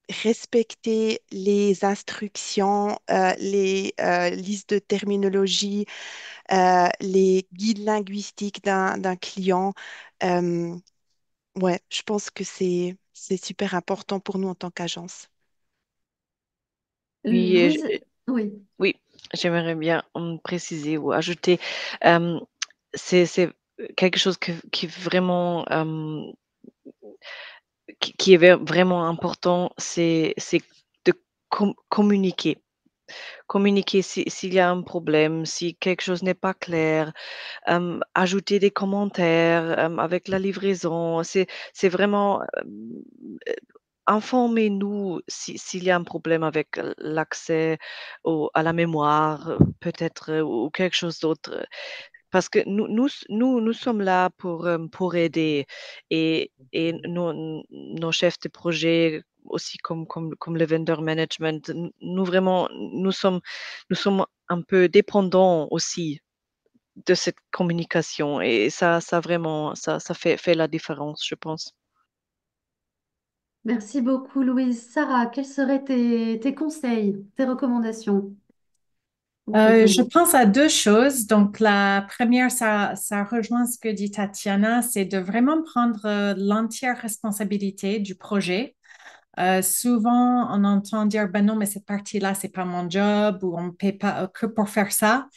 respecter les instructions, les listes de terminologie, les guides linguistiques d'un client. Euh, ouais, je pense que c'est super important pour nous en tant qu'agence. Oui, Louise, oui. oui, j'aimerais bien préciser ou ajouter, euh, c'est quelque chose qui vraiment qui est vraiment important, c'est de communiquer. Communiquer s'il y a un problème, si quelque chose n'est pas clair, ajouter des commentaires, avec la livraison. C'est vraiment, informez-nous s'il y a un problème avec l'accès à la mémoire, peut-être, ou quelque chose d'autre. Parce que nous sommes là pour aider et nos chefs de projet aussi comme le vendor management, nous vraiment, nous sommes un peu dépendants aussi de cette communication et ça vraiment, ça fait la différence, je pense. Merci beaucoup, Louise. Sarah, quels seraient tes conseils, tes recommandations pour quelqu'un Je d'autre? pense à deux choses. Donc, la première, ça rejoint ce que dit Tatiana, c'est de vraiment prendre l'entière responsabilité du projet. Souvent, on entend dire, ben non, mais cette partie-là, c'est pas mon job ou on me paie pas que pour faire ça.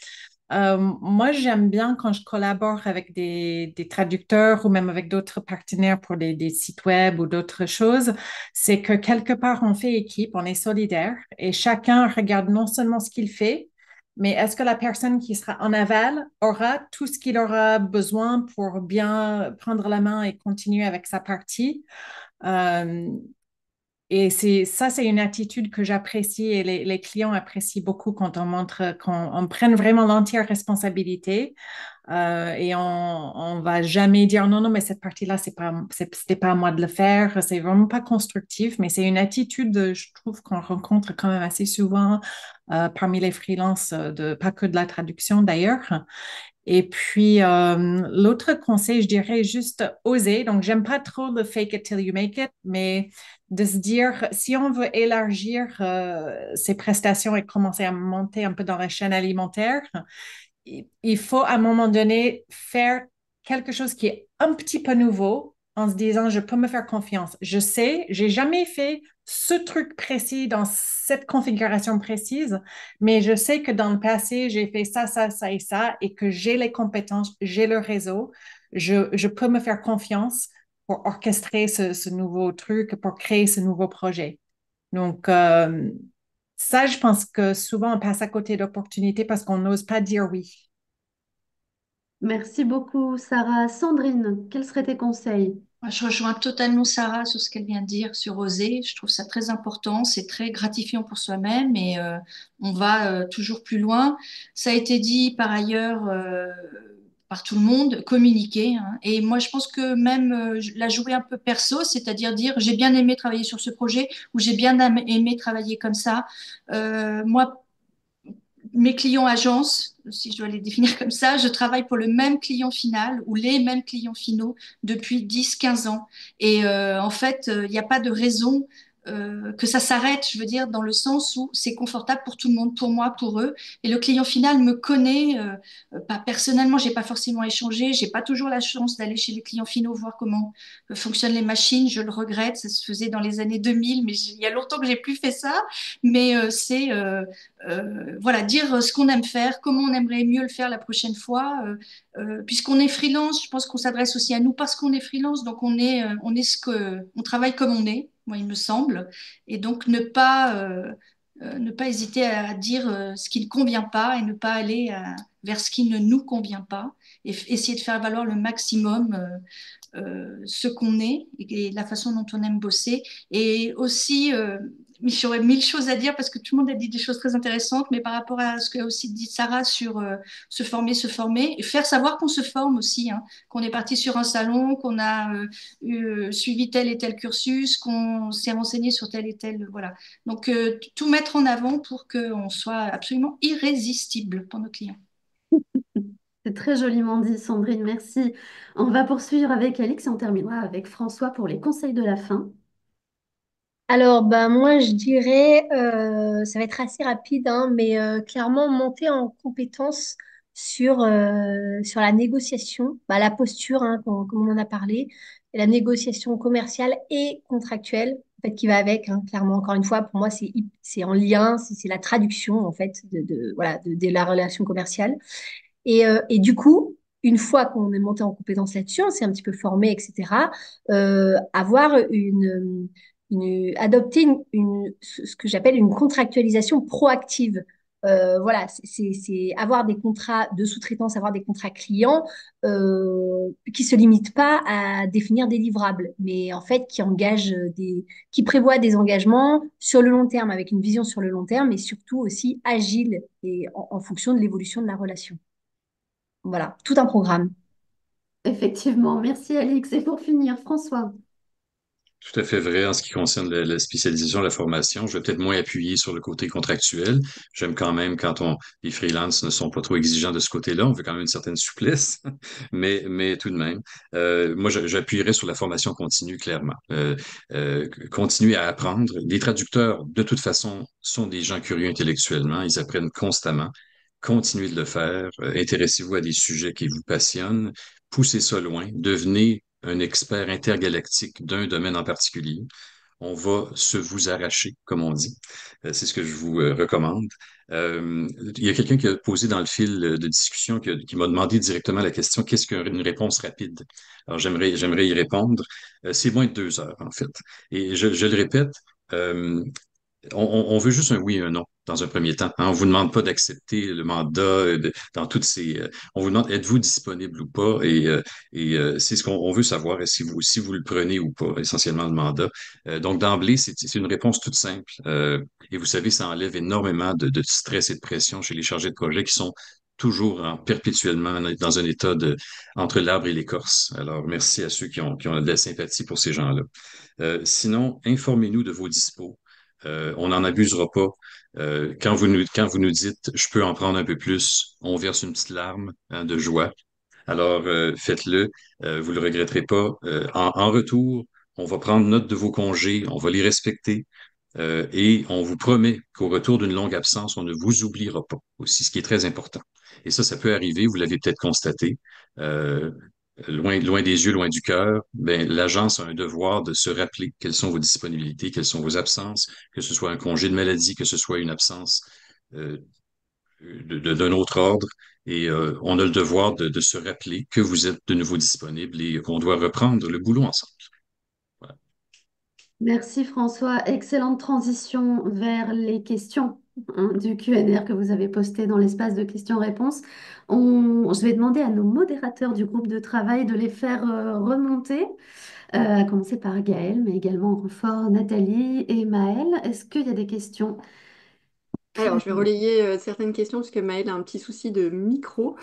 Moi, j'aime bien quand je collabore avec des traducteurs ou même avec d'autres partenaires pour des sites web ou d'autres choses, c'est que quelque part, on fait équipe, on est solidaire et chacun regarde non seulement ce qu'il fait, mais est-ce que la personne qui sera en aval aura tout ce qu'il aura besoin pour bien prendre la main et continuer avec sa partie? Euh, et c'est une attitude que j'apprécie et les clients apprécient beaucoup quand on montre qu'on prenne vraiment l'entière responsabilité et on va jamais dire non, non, mais cette partie-là, c'était pas à moi de le faire. C'est vraiment pas constructif, mais c'est une attitude, je trouve, qu'on rencontre quand même assez souvent parmi les freelances, pas que de la traduction d'ailleurs. Et puis, l'autre conseil, je dirais juste oser. Donc, j'aime pas trop le fake it till you make it, mais de se dire, si on veut élargir ses prestations et commencer à monter un peu dans la chaîne alimentaire, il faut à un moment donné faire quelque chose qui est un petit peu nouveau en se disant, je peux me faire confiance. Je sais, j'ai jamais fait ce truc précis dans cette configuration précise, mais je sais que dans le passé, j'ai fait ça, ça, ça et ça, et que j'ai les compétences, j'ai le réseau. Je peux me faire confiance pour orchestrer ce nouveau truc, pour créer ce nouveau projet. Donc, ça, je pense que souvent, on passe à côté d'opportunités parce qu'on n'ose pas dire oui. Merci beaucoup, Sarah. Sandrine, quels seraient tes conseils? Moi, je rejoins totalement Sarah sur ce qu'elle vient de dire sur oser. Je trouve ça très important. C'est très gratifiant pour soi-même et on va toujours plus loin. Ça a été dit par ailleurs par tout le monde, communiquer, hein. Et moi, je pense que même la jouer un peu perso, c'est-à-dire dire j'ai bien aimé travailler sur ce projet ou j'ai bien aimé travailler comme ça. Moi, mes clients agences, si je dois les définir comme ça, je travaille pour le même client final ou les mêmes clients finaux depuis 10, 15 ans. Et en fait, il n'y a pas de raison que ça s'arrête, je veux dire, dans le sens où c'est confortable pour tout le monde, pour moi, pour eux. Et le client final me connaît, pas personnellement, j'ai pas forcément échangé, j'ai pas toujours la chance d'aller chez les clients finaux voir comment fonctionnent les machines. Je le regrette, ça se faisait dans les années 2000, mais il y a longtemps que j'ai plus fait ça. Mais c'est voilà, dire ce qu'on aime faire, comment on aimerait mieux le faire la prochaine fois. Puisqu'on est freelance, je pense qu'on s'adresse aussi à nous parce qu'on est freelance, donc on est on travaille comme on est, moi il me semble, et donc ne pas hésiter à dire ce qui ne convient pas et ne pas aller vers ce qui ne nous convient pas, et essayer de faire valoir le maximum ce qu'on est et la façon dont on aime bosser. Et aussi, j'aurais mille choses à dire parce que tout le monde a dit des choses très intéressantes, mais par rapport à ce qu'a aussi dit Sarah sur se former, et faire savoir qu'on se forme aussi, hein, qu'on est parti sur un salon, qu'on a suivi tel et tel cursus, qu'on s'est renseigné sur tel et tel, voilà. Donc, tout mettre en avant pour qu'on soit absolument irrésistible pour nos clients. C'est très joliment dit, Sandrine, merci. On va poursuivre avec Alix et on terminera avec François pour les conseils de la fin. Alors, ben, moi, je dirais, ça va être assez rapide, hein, mais clairement, monter en compétence sur la négociation, bah, la posture, hein, comme on en a parlé, et la négociation commerciale et contractuelle, en fait, qui va avec, hein, clairement, encore une fois, pour moi, c'est en lien, c'est la traduction, en fait, voilà, de la relation commerciale. Et du coup, une fois qu'on est monté en compétence là-dessus, on s'est un petit peu formé, etc., avoir adopter ce que j'appelle une contractualisation proactive. Voilà, c'est avoir des contrats de sous-traitance, avoir des contrats clients qui se limitent pas à définir des livrables, mais en fait qui prévoient des engagements sur le long terme, avec une vision sur le long terme, et surtout aussi agile et en fonction de l'évolution de la relation. Voilà, tout un programme. Effectivement, merci Alix. Et pour finir, François. Tout à fait vrai en ce qui concerne la spécialisation, la formation. Je vais peut-être moins appuyer sur le côté contractuel. J'aime quand même quand les freelances ne sont pas trop exigeants de ce côté-là. On veut quand même une certaine souplesse, mais tout de même. Moi, j'appuierais sur la formation continue, clairement. Continuer à apprendre. Les traducteurs, de toute façon, sont des gens curieux intellectuellement. Ils apprennent constamment. Continuez de le faire. Intéressez-vous à des sujets qui vous passionnent. Poussez ça loin. Devenez un expert intergalactique d'un domaine en particulier. On va se vous arracher, comme on dit. C'est ce que je vous recommande. Il y a quelqu'un qui a posé dans le fil de discussion qui m'a demandé directement la question, qu'est-ce qu'une réponse rapide? Alors, j'aimerais y répondre. C'est moins de 2 heures, en fait. Et je le répète, euh, on veut juste un oui et un non dans un premier temps, hein. On vous demande pas d'accepter le mandat dans toutes ces. On vous demande êtes-vous disponible ou pas c'est ce qu'on veut savoir si vous le prenez ou pas essentiellement le mandat. Donc d'emblée c'est une réponse toute simple et vous savez ça enlève énormément de stress et de pression chez les chargés de projet qui sont toujours perpétuellement dans un état de entre l'arbre et l'écorce. Alors merci à ceux qui ont de la sympathie pour ces gens-là. Sinon, informez-nous de vos dispos. On n'en abusera pas. Quand vous nous dites, je peux en prendre un peu plus, on verse une petite larme hein, de joie. Alors, faites-le. Vous le regretterez pas. En retour, on va prendre note de vos congés, on va les respecter. Et on vous promet qu'au retour d'une longue absence, on ne vous oubliera pas aussi, ce qui est très important. Et ça peut arriver, vous l'avez peut-être constaté. Euh, loin des yeux, loin du cœur, ben, l'agence a un devoir de se rappeler quelles sont vos disponibilités, quelles sont vos absences, que ce soit un congé de maladie, que ce soit une absence euh, d'un autre ordre. Et on a le devoir de se rappeler que vous êtes de nouveau disponible et qu'on doit reprendre le boulot ensemble. Voilà. Merci François. Excellente transition vers les questions du Q&A que vous avez posté dans l'espace de questions-réponses. Je vais demander à nos modérateurs du groupe de travail de les faire remonter, à commencer par Gaëlle, mais également en renfort Nathalie et Maëlle. Est-ce qu'il y a des questions Alors, je vais relayer certaines questions parce que Maëlle a un petit souci de micro.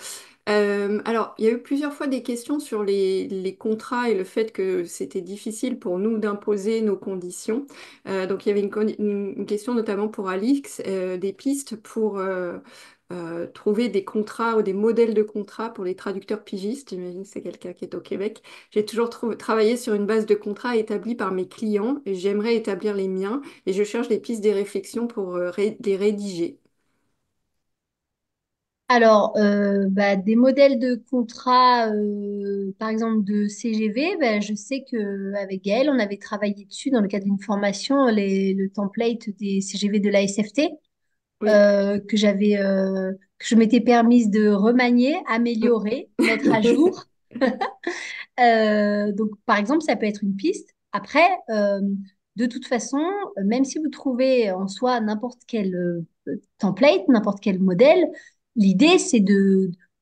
Alors, il y a eu plusieurs fois des questions sur les contrats et le fait que c'était difficile pour nous d'imposer nos conditions. Donc, il y avait une question notamment pour Alix, des pistes pour trouver des contrats ou des modèles de contrats pour les traducteurs pigistes. J'imagine que c'est quelqu'un qui est au Québec. J'ai toujours travaillé sur une base de contrats établie par mes clients et j'aimerais établir les miens et je cherche des pistes, des réflexions pour les rédiger. Alors, des modèles de contrats, par exemple de CGV, je sais qu'avec Gaëlle, on avait travaillé dessus dans le cadre d'une formation, le template des CGV de la SFT, Oui. que je m'étais permise de remanier, améliorer, mettre à jour. Donc, par exemple, ça peut être une piste. Après, de toute façon, même si vous trouvez en soi n'importe quel template, n'importe quel modèle, l'idée, c'est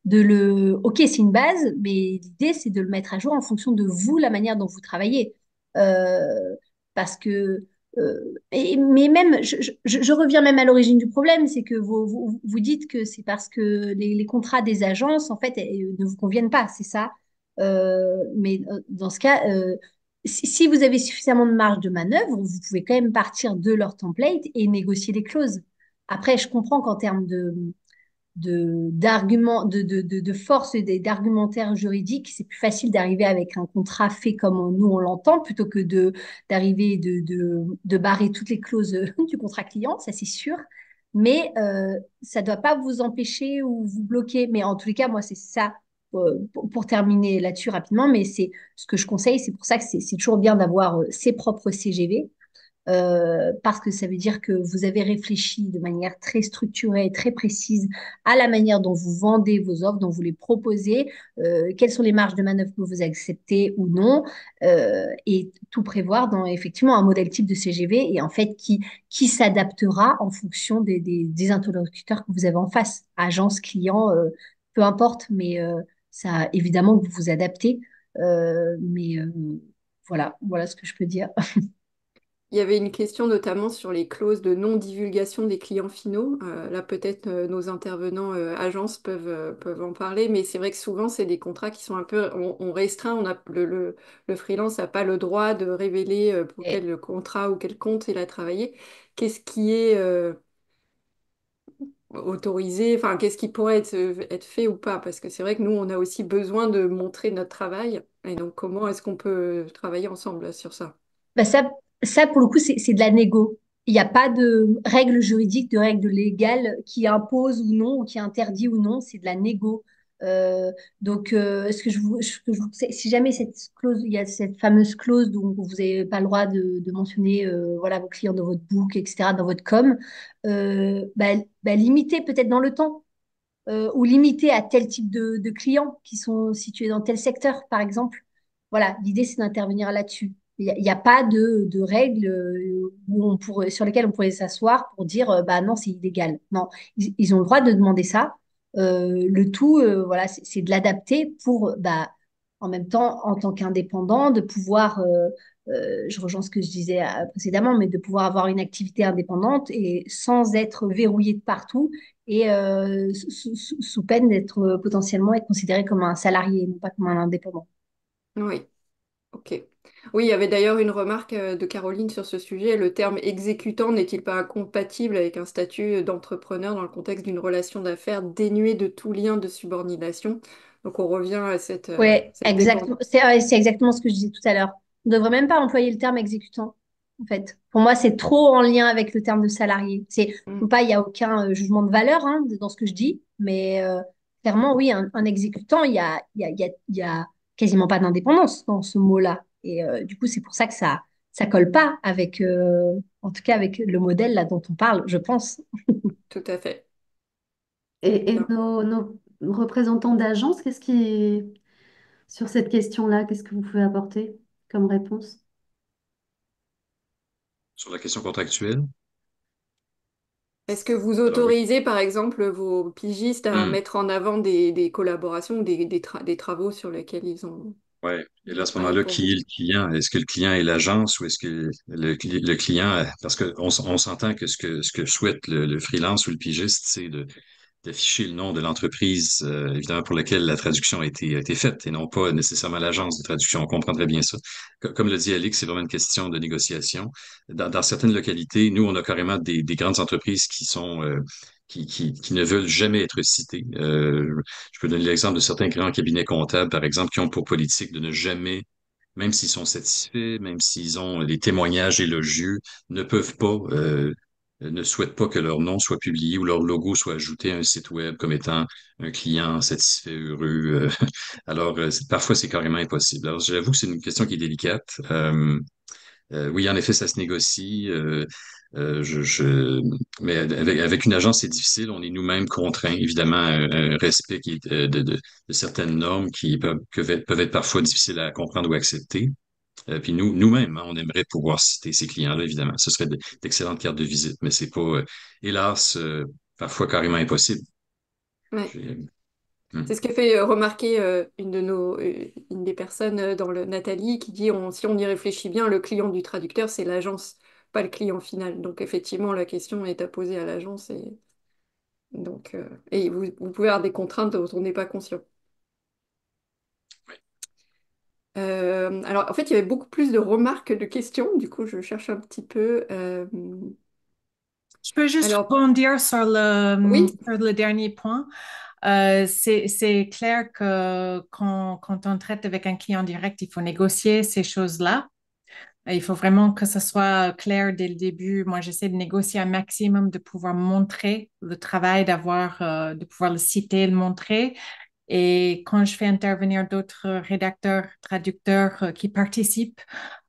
ok, c'est une base, mais l'idée, c'est de le mettre à jour en fonction de vous, la manière dont vous travaillez. Euh, parce que, mais même, je reviens même à l'origine du problème, c'est que vous dites que c'est parce que les contrats des agences, en fait, ne vous conviennent pas, c'est ça? Mais dans ce cas, si vous avez suffisamment de marge de manœuvre, vous pouvez quand même partir de leur template et négocier les clauses. Après, je comprends qu'en termes d'arguments, de force et d'argumentaire juridique, c'est plus facile d'arriver avec un contrat fait comme nous on l'entend plutôt que d'arriver de barrer toutes les clauses du contrat client, ça c'est sûr. Mais ça ne doit pas vous empêcher ou vous bloquer. Mais en tous les cas, moi, c'est ça pour terminer là-dessus rapidement. Mais c'est ce que je conseille. C'est pour ça que c'est toujours bien d'avoir ses propres CGV parce que ça veut dire que vous avez réfléchi de manière très structurée et très précise à la manière dont vous vendez vos offres, dont vous les proposez, quelles sont les marges de manœuvre que vous acceptez ou non, et tout prévoir dans effectivement un modèle type de CGV et en fait qui s'adaptera en fonction des interlocuteurs que vous avez en face, agence, client, peu importe, mais ça évidemment que vous vous adaptez. Mais voilà ce que je peux dire. Il y avait une question notamment sur les clauses de non-divulgation des clients finaux. Là, peut-être nos intervenants agences peuvent en parler, mais c'est vrai que souvent, c'est des contrats qui sont un peu... On restreint, le freelance n'a pas le droit de révéler pour Et quel contrat ou quel compte il a travaillé. Qu'est-ce qui est autorisé, enfin, qu'est-ce qui pourrait être fait ou pas? Parce que c'est vrai que nous, on a aussi besoin de montrer notre travail. Et donc, comment est-ce qu'on peut travailler ensemble sur ça? bah ça, pour le coup, c'est de la négo. Il n'y a pas de règles juridiques, de règles légales qui imposent ou non, ou qui interdit ou non, c'est de la négo. Euh, ce que je vous conseille, si jamais cette clause, il y a cette fameuse clause dont vous n'avez pas le droit de mentionner voilà, vos clients dans votre book, etc., dans votre com, limitez peut-être dans le temps ou limiter à tel type de clients qui sont situés dans tel secteur, par exemple. Voilà, l'idée, c'est d'intervenir là-dessus. Il y a pas de règles sur lesquelles on pourrait s'asseoir pour dire bah non, c'est illégal. Non, ils ont le droit de demander ça. Le tout, voilà, c'est de l'adapter pour, bah, en même temps, en tant qu'indépendant, de pouvoir, je rejoins ce que je disais précédemment, mais de pouvoir avoir une activité indépendante et sans être verrouillé de partout et sous peine d'être potentiellement être considéré comme un salarié, non pas comme un indépendant. Oui, ok. Oui, il y avait d'ailleurs une remarque de Caroline sur ce sujet. Le terme exécutant n'est-il pas incompatible avec un statut d'entrepreneur dans le contexte d'une relation d'affaires dénuée de tout lien de subordination? Donc on revient à Ouais, cette exactement. dépendance. C'est exactement ce que je disais tout à l'heure. On ne devrait même pas employer le terme exécutant, en fait. Pour moi, c'est trop en lien avec le terme de salarié. Mm. Faut pas, il n'y a aucun jugement de valeur hein, dans ce que je dis, mais clairement, oui, un exécutant, il y a quasiment pas d'indépendance dans ce mot-là. Et du coup, c'est pour ça que ça colle pas avec, en tout cas, avec le modèle là dont on parle, je pense. Tout à fait. Et Bien. nos représentants d'agence, sur cette question-là, qu'est-ce que vous pouvez apporter comme réponse? Sur la question contractuelle, Est-ce que vous alors oui. autorisez, par exemple, vos pigistes à Hmm. mettre en avant des collaborations, des travaux sur lesquels Ouais. Et ils là, ont à ce travaillé moment-là, pour vous? qui est le client? Est-ce que le client est l'agence ou est-ce que le client, parce on s'entend que ce que souhaite le freelance ou le pigiste, c'est d'afficher le nom de l'entreprise, évidemment, pour laquelle la traduction a été faite et non pas nécessairement l'agence de traduction. On comprend très bien ça. Comme le dit Alix, c'est vraiment une question de négociation. Dans certaines localités, nous, on a carrément des grandes entreprises qui sont, qui ne veulent jamais être citées. Je peux donner l'exemple de certains grands cabinets comptables, par exemple, qui ont pour politique de ne jamais, même s'ils sont satisfaits, même s'ils ont les témoignages élogieux, ne peuvent pas, ne souhaitent pas que leur nom soit publié ou leur logo soit ajouté à un site web comme étant un client satisfait, heureux. Alors, parfois, c'est carrément impossible. Alors, j'avoue que c'est une question qui est délicate. Oui, en effet, ça se négocie. Mais avec une agence, c'est difficile. On est nous-mêmes contraints, évidemment, à un respect qui est, de certaines normes qui peuvent être parfois difficiles à comprendre ou accepter. Puis nous-mêmes, hein, on aimerait pouvoir citer ces clients-là, évidemment. Ce serait d'excellentes cartes de visite, mais c'est pas, hélas, parfois carrément impossible. Ouais. J'ai- hmm. C'est ce que fait remarquer une des personnes dans le Nathalie qui dit si on y réfléchit bien, le client du traducteur, c'est l'agence, pas le client final. Donc effectivement, la question est à poser à l'agence et vous pouvez avoir des contraintes dont on n'est pas conscient. Alors en fait, il y avait beaucoup plus de remarques que de questions. Du coup, je cherche un petit peu. Je peux juste Alors rebondir oui, sur le dernier point. C'est clair que quand on traite avec un client direct, il faut négocier ces choses-là. Il faut vraiment que ce soit clair dès le début. Moi, j'essaie de négocier un maximum, de pouvoir montrer le travail, de pouvoir le citer, le montrer. Et quand je fais intervenir d'autres rédacteurs, traducteurs qui participent,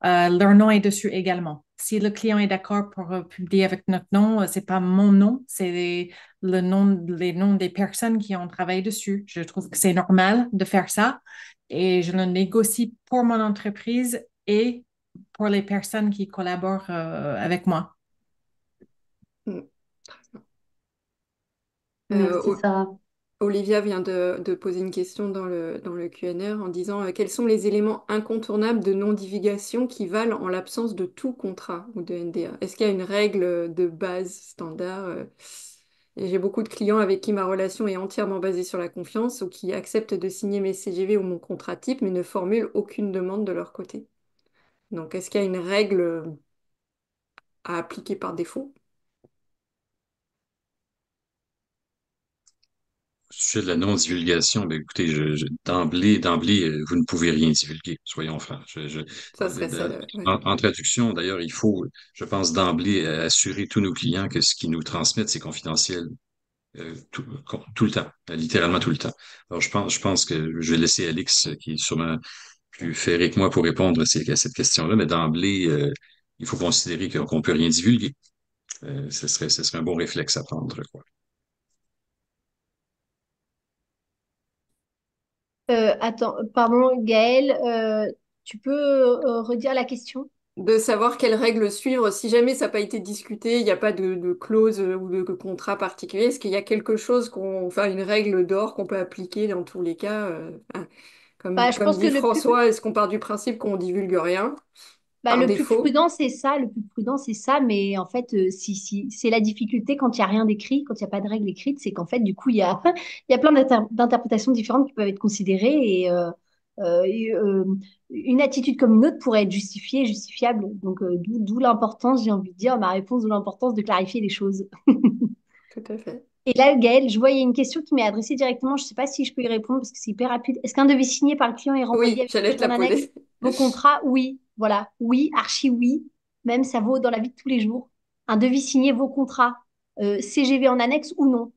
leur nom est dessus également. si le client est d'accord pour publier avec notre nom, c'est pas mon nom, c'est le nom, les noms des personnes qui ont travaillé dessus. Je trouve que c'est normal de faire ça et je le négocie pour mon entreprise et pour les personnes qui collaborent avec moi. Mm. Merci Sarah. Olivia vient de poser une question dans le Q&A en disant quels sont les éléments incontournables de non-divulgation qui valent en l'absence de tout contrat ou de NDA? Est-ce qu'il y a une règle de base standard? Et j'ai beaucoup de clients avec qui ma relation est entièrement basée sur la confiance ou qui acceptent de signer mes CGV ou mon contrat type mais ne formulent aucune demande de leur côté. Donc, est-ce qu'il y a une règle à appliquer par défaut? Au sujet de la non-divulgation, ben, écoutez, d'emblée, vous ne pouvez rien divulguer, soyons francs. Ça serait ça. Ouais. En traduction, d'ailleurs, il faut, je pense, d'emblée assurer tous nos clients que ce qu'ils nous transmettent, c'est confidentiel tout le temps, littéralement tout le temps. Alors, je pense que je vais laisser Alix, qui est sûrement plus ferré que moi pour répondre à cette question-là, mais d'emblée, il faut considérer qu'on ne peut rien divulguer. Ce serait un bon réflexe à prendre, quoi. Attends, pardon, Gaëlle, tu peux redire la question? De savoir quelles règles suivre si jamais ça n'a pas été discuté, il n'y a pas de clause ou de contrat particulier. Est-ce qu'il y a quelque chose enfin une règle d'or qu'on peut appliquer dans tous les cas hein, Bah, je comme pense que dit François, est-ce qu'on part du principe qu'on divulgue rien bah, par le plus défaut? prudent, c'est ça. Le plus prudent, c'est ça. Mais en fait, si c'est la difficulté quand il n'y a rien d'écrit, quand il n'y a pas de règle écrite, c'est qu'en fait, du coup, il y a plein d'interprétations différentes qui peuvent être considérées et, une attitude comme une autre pourrait être justifiée, justifiable. Donc, d'où l'importance, j'ai envie de dire, ma réponse, d'où l'importance de clarifier les choses. Tout à fait. Et là, Gaëlle, je vois, il y a une question qui m'est adressée directement. Je ne sais pas si je peux y répondre parce que c'est hyper rapide. Est-ce qu'un devis signé par le client est renvoyé Oui, avec j'allais te pigeon la en annexe? poser. Vos contrats, oui. Voilà. Oui, archi oui. Même ça vaut dans la vie de tous les jours. Un devis signé, vos contrats, CGV en annexe ou non.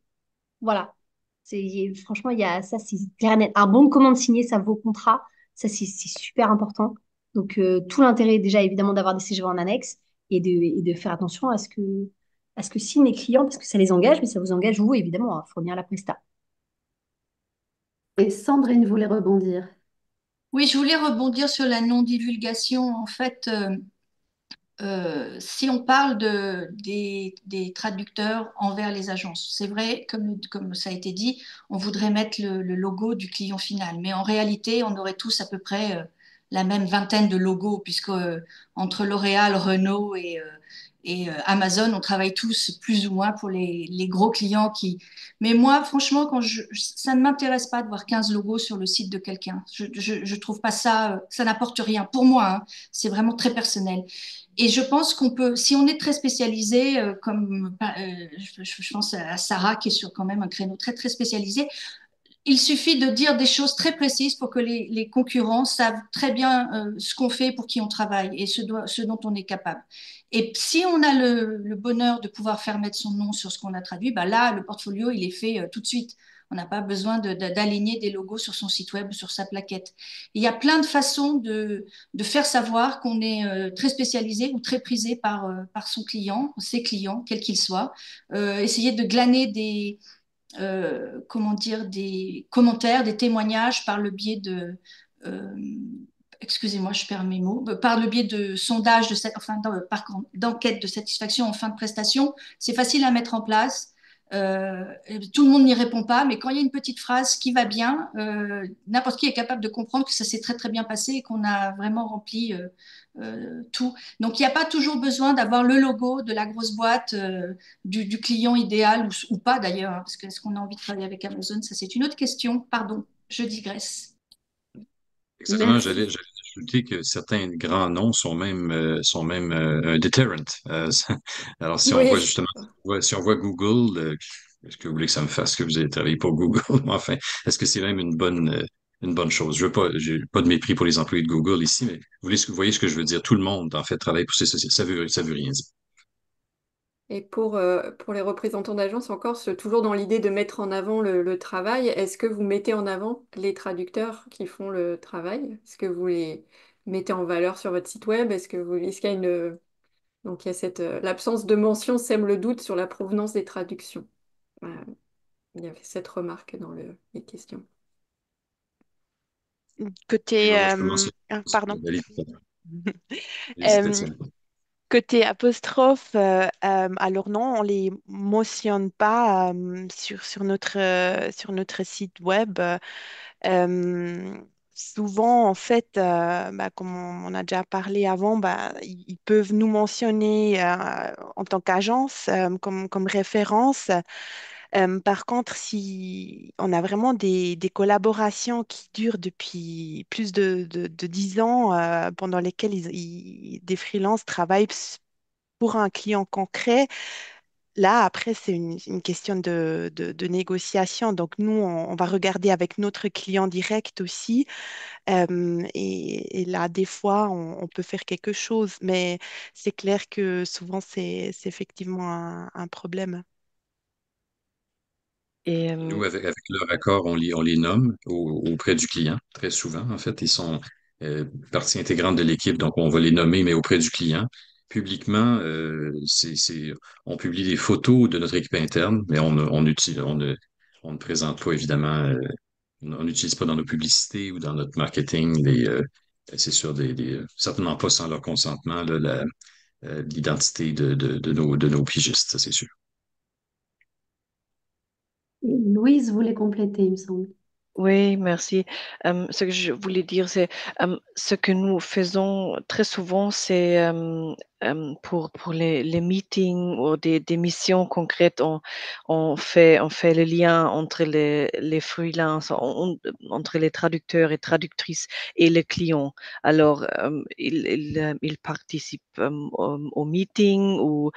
Voilà. Franchement, il y a ça, c'est clair et net. Un bon de commande signé, ça vaut contrat. Ça, c'est super important. Donc, tout l'intérêt, déjà, évidemment, d'avoir des CGV en annexe et de faire attention à ce que signent les clients, parce que ça les engage, mais ça vous engage, vous, évidemment, à fournir la presta. Et Sandrine voulait rebondir. Oui, je voulais rebondir sur la non-divulgation. En fait, si on parle des traducteurs envers les agences, c'est vrai, comme ça a été dit, on voudrait mettre le logo du client final, mais en réalité, on aurait tous à peu près la même vingtaine de logos, puisque entre L'Oréal, Renault et Amazon, on travaille tous plus ou moins pour les gros clients qui... Mais moi, franchement, ça ne m'intéresse pas de voir 15 logos sur le site de quelqu'un. Je trouve pas ça, ça n'apporte rien. Pour moi, hein, c'est vraiment très personnel. Et je pense qu'on peut, si on est très spécialisé, je pense à Sarah qui est sur quand même un créneau très très spécialisé, il suffit de dire des choses très précises pour que les concurrents savent très bien ce qu'on fait, pour qui on travaille et ce dont on est capable. Et si on a le bonheur de pouvoir faire mettre son nom sur ce qu'on a traduit, bah là, le portfolio, il est fait tout de suite. On n'a pas besoin d'aligner des logos sur son site web ou sur sa plaquette. Et il y a plein de façons de faire savoir qu'on est très spécialisé ou très prisé par son client, ses clients, quels qu'ils soient. Essayer de glaner comment dire, des commentaires, des témoignages par le biais euh, excusez-moi, je perds mes mots, par le biais de sondages, d'enquêtes de satisfaction en fin de prestation. C'est facile à mettre en place. Tout le monde n'y répond pas, mais quand il y a une petite phrase qui va bien, n'importe qui est capable de comprendre que ça s'est très très bien passé et qu'on a vraiment rempli tout. Donc il n'y a pas toujours besoin d'avoir le logo de la grosse boîte, du client idéal ou pas d'ailleurs, hein, parce que est-ce qu'on a envie de travailler avec Amazon, ça c'est une autre question. Pardon, je digresse. Exactement, Merci. j'allais ajouter que certains grands noms sont même un deterrent. Alors, si on voit Oui, justement, si on voit Google, est-ce que vous voulez que ça me fasse que vous avez travaillé pour Google? Enfin, est-ce que c'est même une bonne chose? J'ai pas de mépris pour les employés de Google ici, mais vous voyez ce que je veux dire? Tout le monde, en fait, travaille pour ces sociétés. Ça veut rien dire. et pour les représentants d'agence, encore toujours dans l'idée de mettre en avant le travail, est-ce que vous mettez en avant les traducteurs qui font le travail? Est-ce que vous les mettez en valeur sur votre site web? Est-ce qu'il y a Donc il y a l'absence de mention sème le doute sur la provenance des traductions. Voilà. Il y avait cette remarque dans les questions. Oui, Côté, bon, moi, je peux mentionner. pardon. Allez-y, Euh, Tatiana. Côté apostrophe, alors non, on les mentionne pas sur notre site web. Euh, Souvent, en fait, bah, comme on a déjà parlé avant, bah, ils peuvent nous mentionner en tant qu'agence comme référence. Par contre, si on a vraiment des collaborations qui durent depuis plus de 10 ans, pendant lesquelles des freelances travaillent pour un client concret, là, après, c'est une question de négociation. Donc, nous, on va regarder avec notre client direct aussi. Et là, des fois, on peut faire quelque chose, mais c'est clair que souvent, c'est effectivement un problème. Et Et nous, avec leur accord, on les nomme auprès du client, très souvent. En fait, ils sont partie intégrante de l'équipe, donc on va les nommer, mais auprès du client. Publiquement, on publie des photos de notre équipe interne, mais on ne présente pas, évidemment, on n'utilise pas dans nos publicités ou dans notre marketing c'est sûr, certainement pas sans leur consentement, là, l'identité de nos pigistes, ça, c'est sûr. Louise voulait compléter, il me semble. oui, merci. Ce que je voulais dire, c'est ce que nous faisons très souvent, c'est pour les meetings ou des missions concrètes, on fait le lien entre les freelances, entre les traducteurs et traductrices et les clients. Alors, ils participent au meeting ou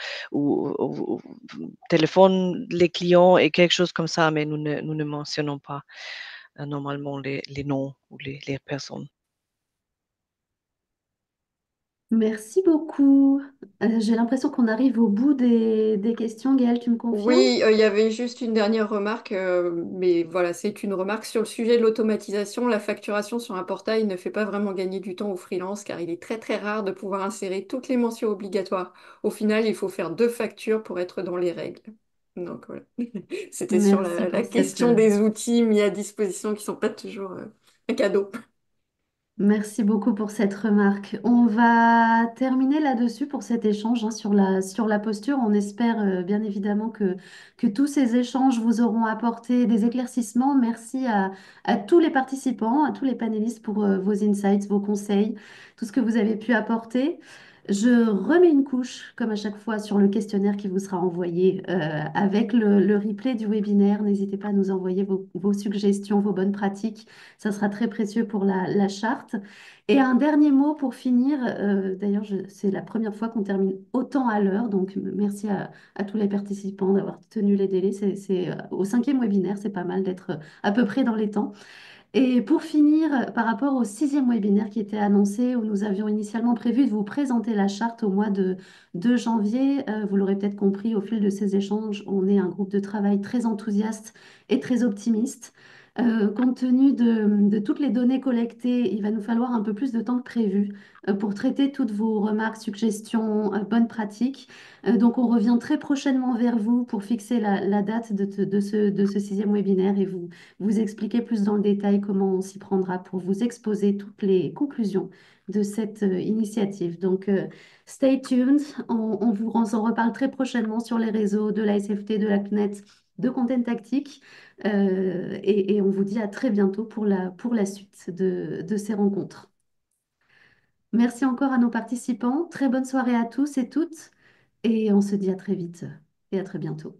téléphonent les clients et quelque chose comme ça, mais nous ne mentionnons pas normalement les noms ou les personnes. Merci beaucoup. J'ai l'impression qu'on arrive au bout des questions. Gaëlle, tu me confirmes? Oui, il y avait juste une dernière remarque, mais voilà, c'est une remarque sur le sujet de l'automatisation. La facturation sur un portail ne fait pas vraiment gagner du temps aux freelances car il est très très rare de pouvoir insérer toutes les mentions obligatoires. Au final, il faut faire 2 factures pour être dans les règles. Donc voilà, c'était sur Merci la pour cette, question des outils mis à disposition qui ne sont pas toujours un cadeau. Merci beaucoup pour cette remarque. On va terminer là-dessus pour cet échange hein, sur la posture. On espère bien évidemment que tous ces échanges vous auront apporté des éclaircissements. Merci à tous les participants, à tous les panélistes pour vos insights, vos conseils, tout ce que vous avez pu apporter. Je remets une couche, comme à chaque fois, sur le questionnaire qui vous sera envoyé avec le replay du webinaire. N'hésitez pas à nous envoyer vos suggestions, vos bonnes pratiques. Ça sera très précieux pour la charte. Et un dernier mot pour finir. D'ailleurs, c'est la première fois qu'on termine autant à l'heure. Donc, merci à tous les participants d'avoir tenu les délais. Au 5e webinaire, c'est pas mal d'être à peu près dans les temps. Et pour finir, par rapport au 6e webinaire qui était annoncé, où nous avions initialement prévu de vous présenter la charte au mois de janvier, vous l'aurez peut-être compris au fil de ces échanges, on est un groupe de travail très enthousiaste et très optimiste. Compte tenu de toutes les données collectées, il va nous falloir un peu plus de temps que prévu pour traiter toutes vos remarques, suggestions, bonnes pratiques. Donc, on revient très prochainement vers vous pour fixer la date de ce 6e webinaire et vous expliquer plus dans le détail comment on s'y prendra pour vous exposer toutes les conclusions de cette initiative. Donc, stay tuned. On s'en reparle très prochainement sur les réseaux de la SFT, de la CNET, de Content Tactique. Et on vous dit à très bientôt pour la suite de ces rencontres. Merci encore à nos participants. Très bonne soirée à tous et toutes. Et on se dit à très vite et à très bientôt.